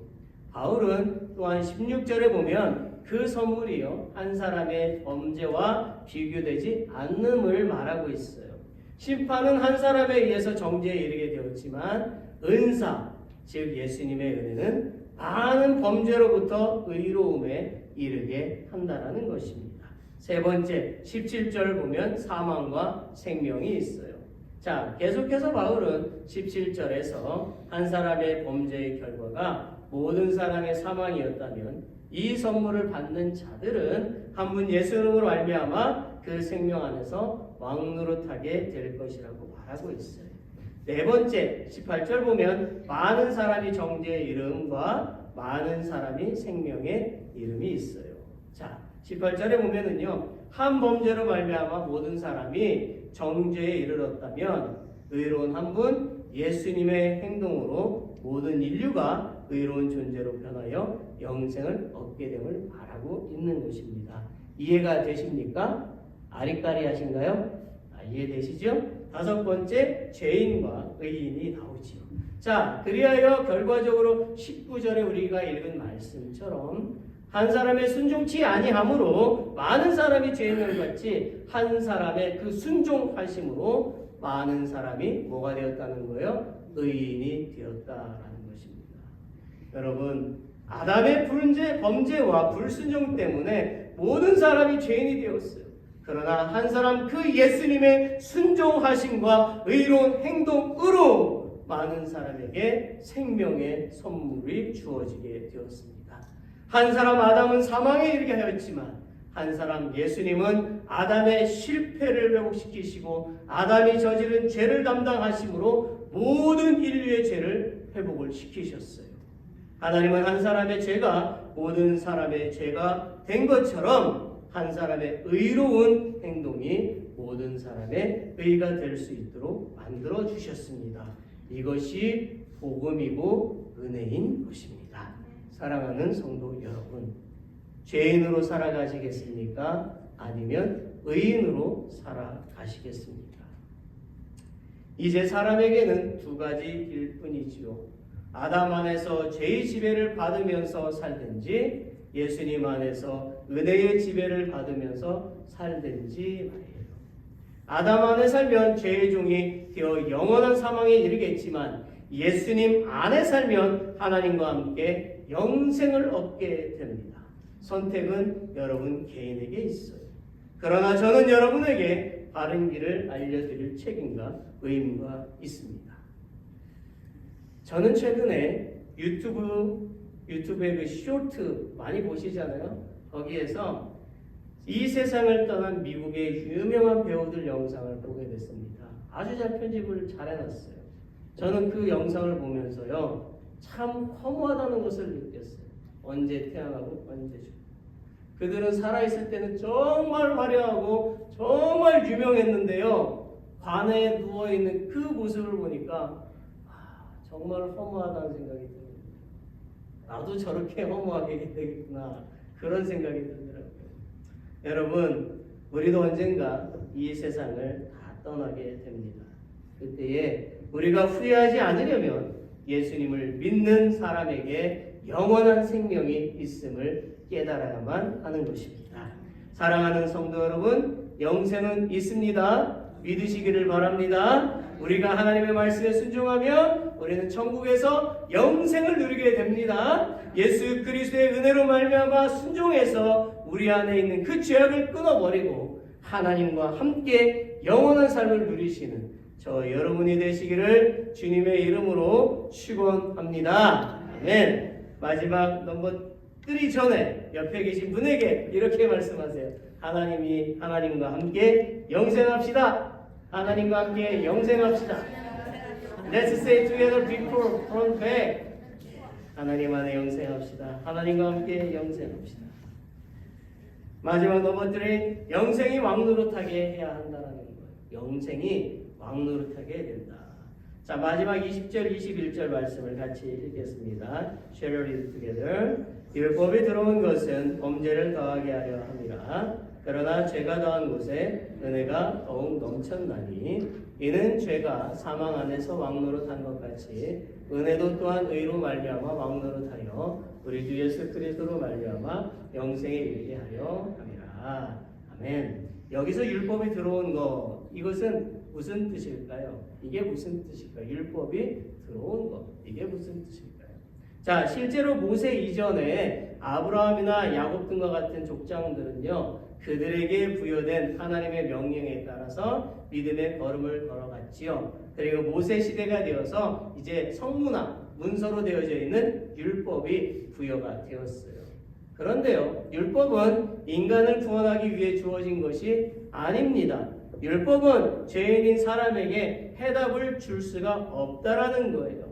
바울은 또한 16절에 보면 그 선물이요 한 사람의 범죄와 비교되지 않음을 말하고 있어요. 심판은 한 사람에 의해서 정죄에 이르게 되었지만 은사, 즉 예수님의 은혜는 많은 범죄로부터 의로움에 이르게 한다는 것입니다. 세 번째, 17절 보면 사망과 생명이 있어요. 자, 계속해서 바울은 17절에서 한 사람의 범죄의 결과가 모든 사람의 사망이었다면 이 선물을 받는 자들은 한 분 예수 이름으로 말미암아 그 생명 안에서 왕노릇하게 될 것이라고 말하고 있어요. 네 번째, 18절 보면 많은 사람이 정죄의 이름과 많은 사람이 생명의 이름이 있어요. 자, 18절에 보면은요, 한 범죄로 말미암아 모든 사람이 정죄에 이르렀다면 의로운 한 분 예수님의 행동으로 모든 인류가 의로운 존재로 변하여 영생을 얻게 됨을 말하고 있는 것입니다. 이해가 되십니까? 아리까리하신가요? 이해되시죠? 다섯 번째, 죄인과 의인이 나오지요. 자, 그리하여 결과적으로 19절에 우리가 읽은 말씀처럼 한 사람의 순종치 아니함으로 많은 사람이 죄인을 받지 한 사람의 그 순종하심으로 많은 사람이 뭐가 되었다는 거예요? 의인이 되었다라는 것입니다. 여러분, 아담의 범죄와 불순종 때문에 모든 사람이 죄인이 되었어요. 그러나 한 사람 그 예수님의 순종하심과 의로운 행동으로 많은 사람에게 생명의 선물이 주어지게 되었습니다. 한 사람 아담은 사망에 이르게 하였지만 한 사람 예수님은 아담의 실패를 회복시키시고 아담이 저지른 죄를 담당하심으로 모든 인류의 죄를 회복을 시키셨어요. 하나님은 한 사람의 죄가 모든 사람의 죄가 된 것처럼 한 사람의 의로운 행동이 모든 사람의 의가 될 수 있도록 만들어 주셨습니다. 이것이 복음이고 은혜인 것입니다. 사랑하는 성도 여러분, 죄인으로 살아가시겠습니까? 아니면 의인으로 살아가시겠습니까? 이제 사람에게는 두 가지 일 뿐이지요. 아담 안에서 죄의 지배를 받으면서 살든지 예수님 안에서 은혜의 지배를 받으면서 살든지 말이에요. 아담 안에 살면 죄의 종이 되어 영원한 사망에 이르겠지만 예수님 안에 살면 하나님과 함께 영생을 얻게 됩니다. 선택은 여러분 개인에게 있어요. 그러나 저는 여러분에게 바른 길을 알려드릴 책임과 의무가 있습니다. 저는 최근에 유튜브의 그 쇼트 많이 보시잖아요. 거기에서 이 세상을 떠난 미국의 유명한 배우들 영상을 보게 됐습니다. 아주 잘 편집을 잘 해놨어요. 저는 그 영상을 보면서요, 참 허무하다는 것을 느꼈어요. 언제 태어나고 언제 죽고. 그들은 살아있을 때는 정말 화려하고 정말 유명했는데요, 관에 누워있는 그 모습을 보니까 정말 허무하다는 생각이 듭니다. 나도 저렇게 허무하게 되겠구나, 그런 생각이 들더라고요. 여러분, 우리도 언젠가 이 세상을 다 떠나게 됩니다. 그때에 우리가 후회하지 않으려면 예수님을 믿는 사람에게 영원한 생명이 있음을 깨달아야만 하는 것입니다. 사랑하는 성도 여러분, 영생은 있습니다. 믿으시기를 바랍니다. 우리가 하나님의 말씀에 순종하면 우리는 천국에서 영생을 누리게 됩니다. 예수 그리스도의 은혜로 말미암아 순종해서 우리 안에 있는 그 죄악을 끊어버리고 하나님과 함께 영원한 삶을 누리시는 저 여러분이 되시기를 주님의 이름으로 축원합니다. 아멘. 마지막 넘버 3 전에 옆에 계신 분에게 이렇게 말씀하세요. 하나님과 함께 영생합시다. 하나님과 함께 영생합시다. Let's say together before front back. 하나님 안에 영생합시다. 하나님과 함께 영생합시다. 마지막 넘버 3, 영생이 왕노릇하게 해야 한다는 거예요. 영생이 왕노릇하게 된다. 자, 마지막 20절, 21절 말씀을 같이 읽겠습니다. Shall we read together? 율법이 들어온 것은 범죄를 더하게 하려 함이라. 그러나 죄가 더한 곳에 은혜가 더욱 넘쳤나니 이는 죄가 사망 안에서 왕노릇한 것 같이 은혜도 또한 의로 말미암아 왕노릇하여 우리 주 예수 그리스도로 말미암아 영생에 이르게 하려 함이라. 아멘. 여기서 율법이 들어온 거, 이것은 무슨 뜻일까요? 이게 무슨 뜻일까요? 율법이 들어온 거, 이게 무슨 뜻일까요? 자, 실제로 모세 이전에 아브라함이나 야곱 등과 같은 족장들은요, 그들에게 부여된 하나님의 명령에 따라서 믿음의 걸음을 걸어갔지요. 그리고 모세 시대가 되어서 이제 성문화, 문서로 되어져 있는 율법이 부여가 되었어요. 그런데요, 율법은 인간을 구원하기 위해 주어진 것이 아닙니다. 율법은 죄인인 사람에게 해답을 줄 수가 없다라는 거예요.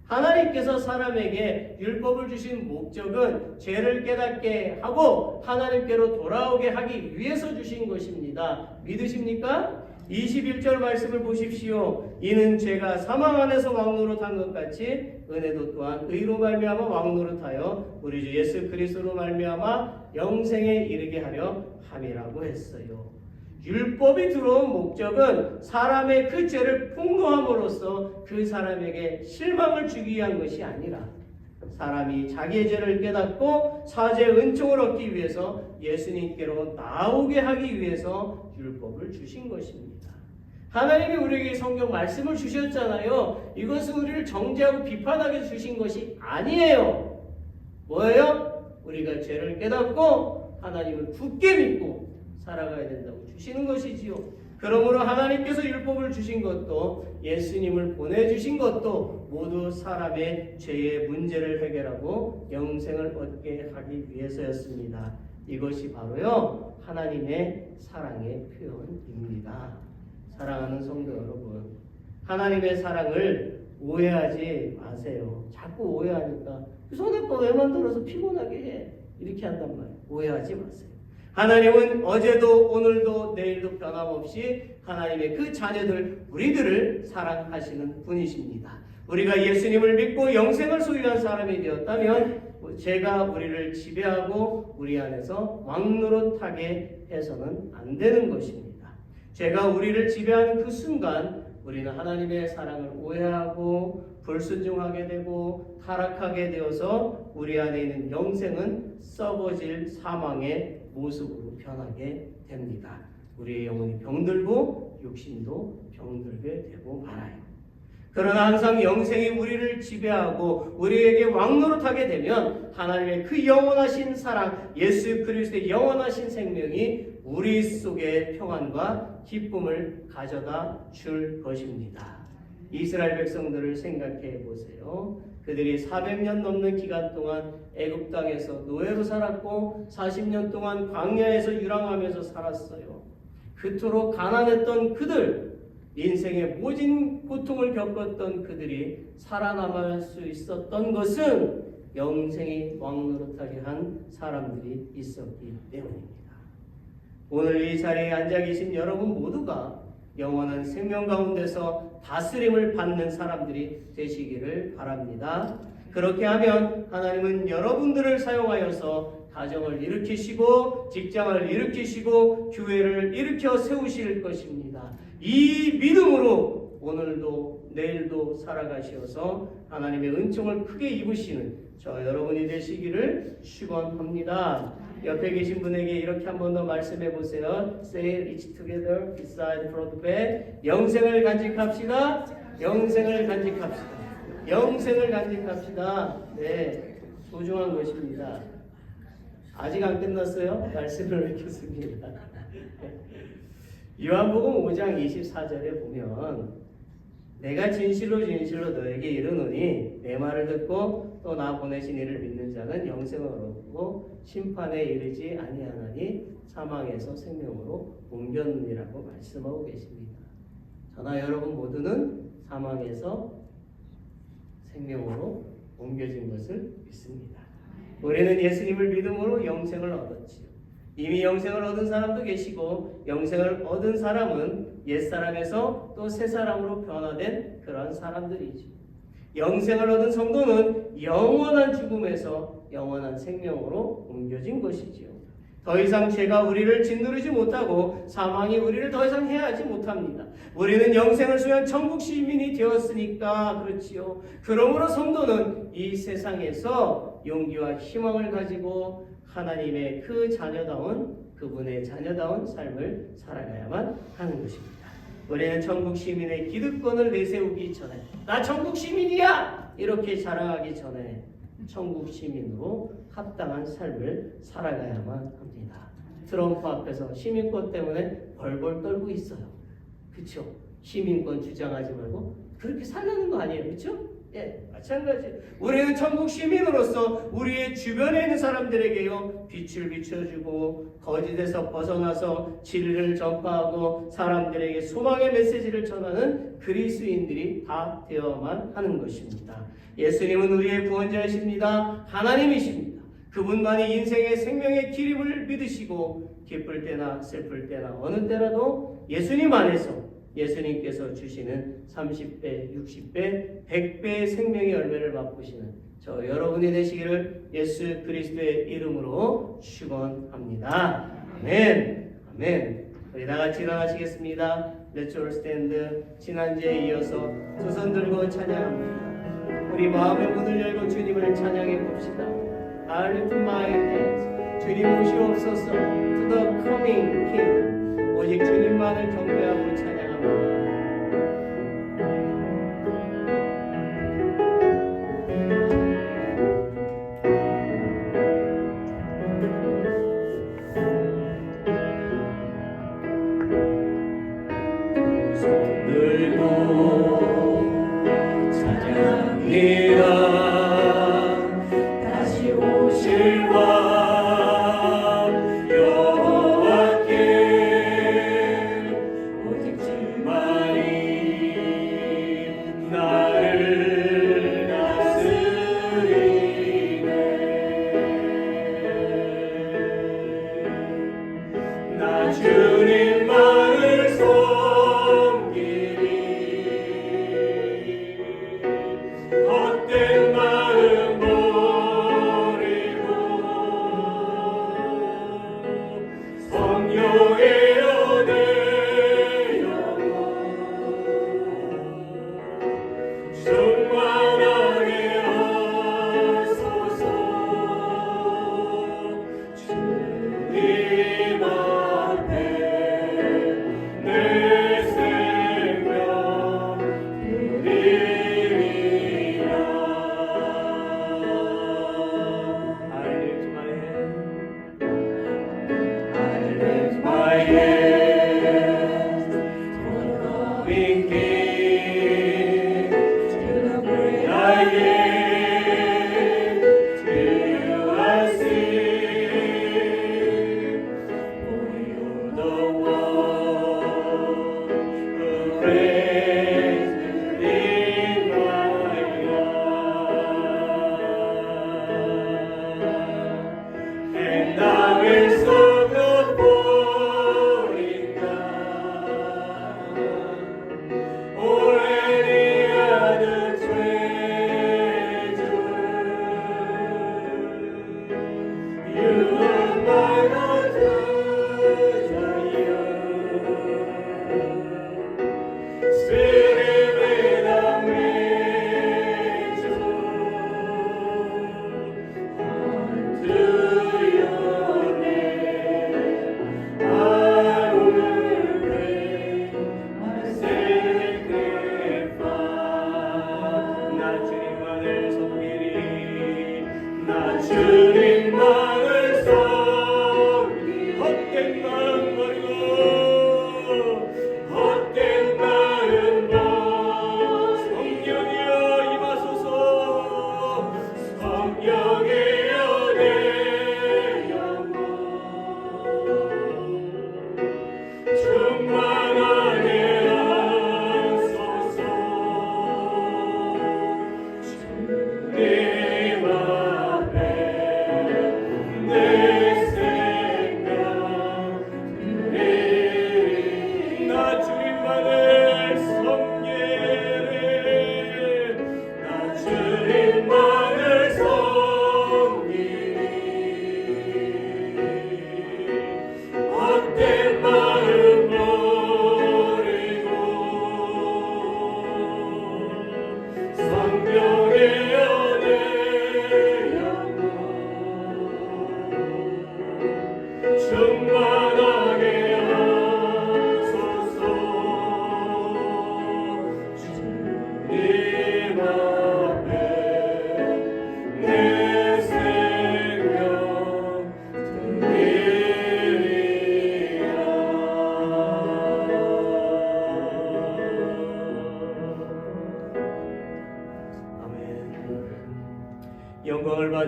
하나님께서 사람에게 율법을 주신 목적은 죄를 깨닫게 하고 하나님께로 돌아오게 하기 위해서 주신 것입니다. 믿으십니까? 21절 말씀을 보십시오. 이는 죄가 사망 안에서 왕노릇한 것 같이 은혜도 또한 의로 말미암아 왕노릇하여 우리 주 예수 그리스도로 말미암아 영생에 이르게 하려 함이라고 했어요. 율법이 들어온 목적은 사람의 그 죄를 폭로함으로써 그 사람에게 실망을 주기 위한 것이 아니라 사람이 자기의 죄를 깨닫고 사죄의 은총을 얻기 위해서 예수님께로 나오게 하기 위해서 율법을 주신 것입니다. 하나님이 우리에게 성경 말씀을 주셨잖아요. 이것은 우리를 정죄하고 비판하게 주신 것이 아니에요. 뭐예요? 우리가 죄를 깨닫고 하나님을 굳게 믿고 살아가야 된다고 주시는 것이지요. 그러므로 하나님께서 율법을 주신 것도 예수님을 보내주신 것도 모두 사람의 죄의 문제를 해결하고 영생을 얻게 하기 위해서였습니다. 이것이 바로요, 하나님의 사랑의 표현입니다. 사랑하는 성도 여러분, 하나님의 사랑을 오해하지 마세요. 자꾸 오해하니까 선악과 왜 만들어서 피곤하게 해? 이렇게 한단 말이에요. 오해하지 마세요. 하나님은 어제도 오늘도 내일도 변함없이 하나님의 그 자녀들 우리들을 사랑하시는 분이십니다. 우리가 예수님을 믿고 영생을 소유한 사람이 되었다면 죄가 우리를 지배하고 우리 안에서 왕노릇하게 해서는 안 되는 것입니다. 죄가 우리를 지배하는 그 순간 우리는 하나님의 사랑을 오해하고 불순종하게 되고 타락하게 되어서 우리 안에 있는 영생은 썩어질 사망의 모습으로 변하게 됩니다. 우리의 영혼이 병들고 육신도 병들게 되고 말아요. 그러나 항상 영생이 우리를 지배하고 우리에게 왕노릇하게 되면 하나님의 그 영원하신 사랑, 예수 그리스도의 영원하신 생명이 우리 속에 평안과 기쁨을 가져다 줄 것입니다. 이스라엘 백성들을 생각해 보세요. 그들이 400년 넘는 기간 동안 애굽 땅에서 노예로 살았고 40년 동안 광야에서 유랑하면서 살았어요. 그토록 가난했던 그들, 인생의 모진 고통을 겪었던 그들이 살아남을 수 있었던 것은 영생이 왕노릇하게 한 사람들이 있었기 때문입니다. 오늘 이 자리에 앉아 계신 여러분 모두가 영원한 생명 가운데서 다스림을 받는 사람들이 되시기를 바랍니다. 그렇게 하면 하나님은 여러분들을 사용하여서 가정을 일으키시고 직장을 일으키시고 교회를 일으켜 세우실 것입니다. 이 믿음으로 오늘도 내일도 살아가시어서 하나님의 은총을 크게 입으시는 저 여러분이 되시기를 축원합니다. 옆에 계신 분에게 이렇게 한 번 더 말씀해 보세요. Say it together beside front back. 영생을 간직합시다. 영생을 간직합시다. 영생을 간직합시다. 네, 소중한 것입니다. 아직 안 끝났어요. 말씀을 읽겠습니다. 요한복음 5장 24절에 보면 내가 진실로 진실로 너에게 이르노니 내 말을 듣고 또 나 보내신 이를 믿는 자는 영생을 얻고 심판에 이르지 아니하나니 사망에서 생명으로 옮겼느니라고 말씀하고 계십니다. 저나 여러분 모두는 사망에서 생명으로 옮겨진 것을 믿습니다. 우리는 예수님을 믿음으로 영생을 얻었지요. 이미 영생을 얻은 사람도 계시고 영생을 얻은 사람은 옛사람에서 또 새사람으로 변화된 그런 사람들이지. 영생을 얻은 성도는 영원한 죽음에서 영원한 생명으로 옮겨진 것이지요. 더 이상 죄가 우리를 짓누르지 못하고 사망이 우리를 더 이상 해하지 못합니다. 우리는 영생을 소유한 천국 시민이 되었으니까 그렇지요. 그러므로 성도는 이 세상에서 용기와 희망을 가지고 하나님의 그 자녀다운 그분의 자녀다운 삶을 살아가야만 하는 것입니다. 우리는 천국 시민의 기득권을 내세우기 전에 나 천국 시민이야! 이렇게 자랑하기 전에 천국 시민으로 합당한 삶을 살아가야만 합니다. 트럼프 앞에서 시민권 때문에 벌벌 떨고 있어요. 그렇죠? 시민권 주장하지 말고 그렇게 살라는 거 아니에요. 그렇죠? 예, 마찬가지. 우리는 천국 시민으로서 우리의 주변에 있는 사람들에게요 빛을 비춰주고 거짓에서 벗어나서 진리를 전파하고 사람들에게 소망의 메시지를 전하는 그리스도인들이 다 되어야만 하는 것입니다. 예수님은 우리의 구원자이십니다. 하나님이십니다. 그분만이 인생의 생명의 길임을 믿으시고 기쁠 때나 슬플 때나 어느 때라도 예수님 안에서 예수님께서 주시는 30배, 60배, 100배의 생명의 열매를 맛보시는 저 여러분이 되시기를 예수 그리스도의 이름으로 축원합니다. 아멘. 아멘. 우리 다 같이 일어나시겠습니다. Let's all stand. 지난주에 이어서 두 손 들고 찬양합니다. 우리 마음의 문을 열고 주님을 찬양해 봅시다. I lift my hands. 주님 오시옵소서. To the coming King. 오직 주님만을 경배하고 찬양합니다.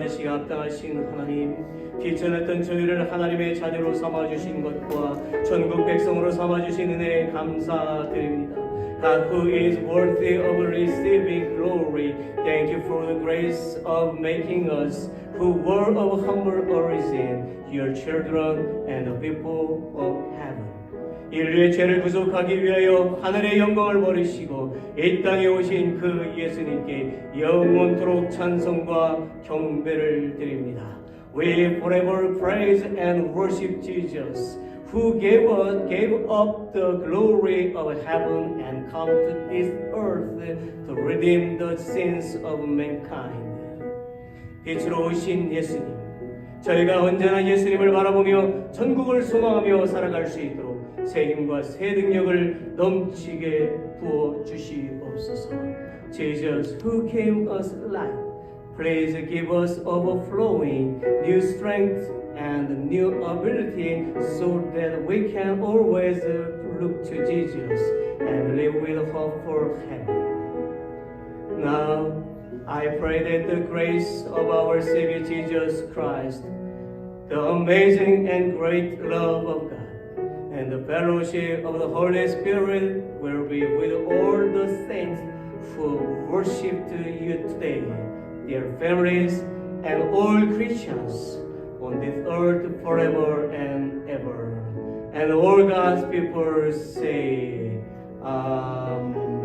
받으시기 합당하신 하나님, 귀천했던 저희를 하나님의 자녀로 삼아주신 것과 전국 백성으로 삼아주신 은혜에 감사드립니다. God who is worthy of receiving glory, thank you for the grace of making us who were of humble origin, your children and the people of heaven. 인류의 죄를 구속하기 위하여 하늘의 영광을 버리시고 이 땅에 오신 그 예수님께 영원토록 찬송과 경배를 드립니다. We forever praise and worship Jesus, who gave up the glory of heaven and come to this earth to redeem the sins of mankind. 빛으로 오신 예수님, 저희가 언제나 예수님을 바라보며 전국을 소망하며 살아갈 수 있도록 새 힘과 새 능력을 넘치게 부어 주시옵소서. Jesus, who gave us life, please give us overflowing new strength and new ability so that we can always look to Jesus and live with hope for heaven. Now, I pray that the grace of our Savior Jesus Christ, the amazing and great love of God, and the fellowship of the Holy Spirit will be with all the saints who worship you today, their families, and all Christians on this earth forever and ever. And all God's people say, Amen.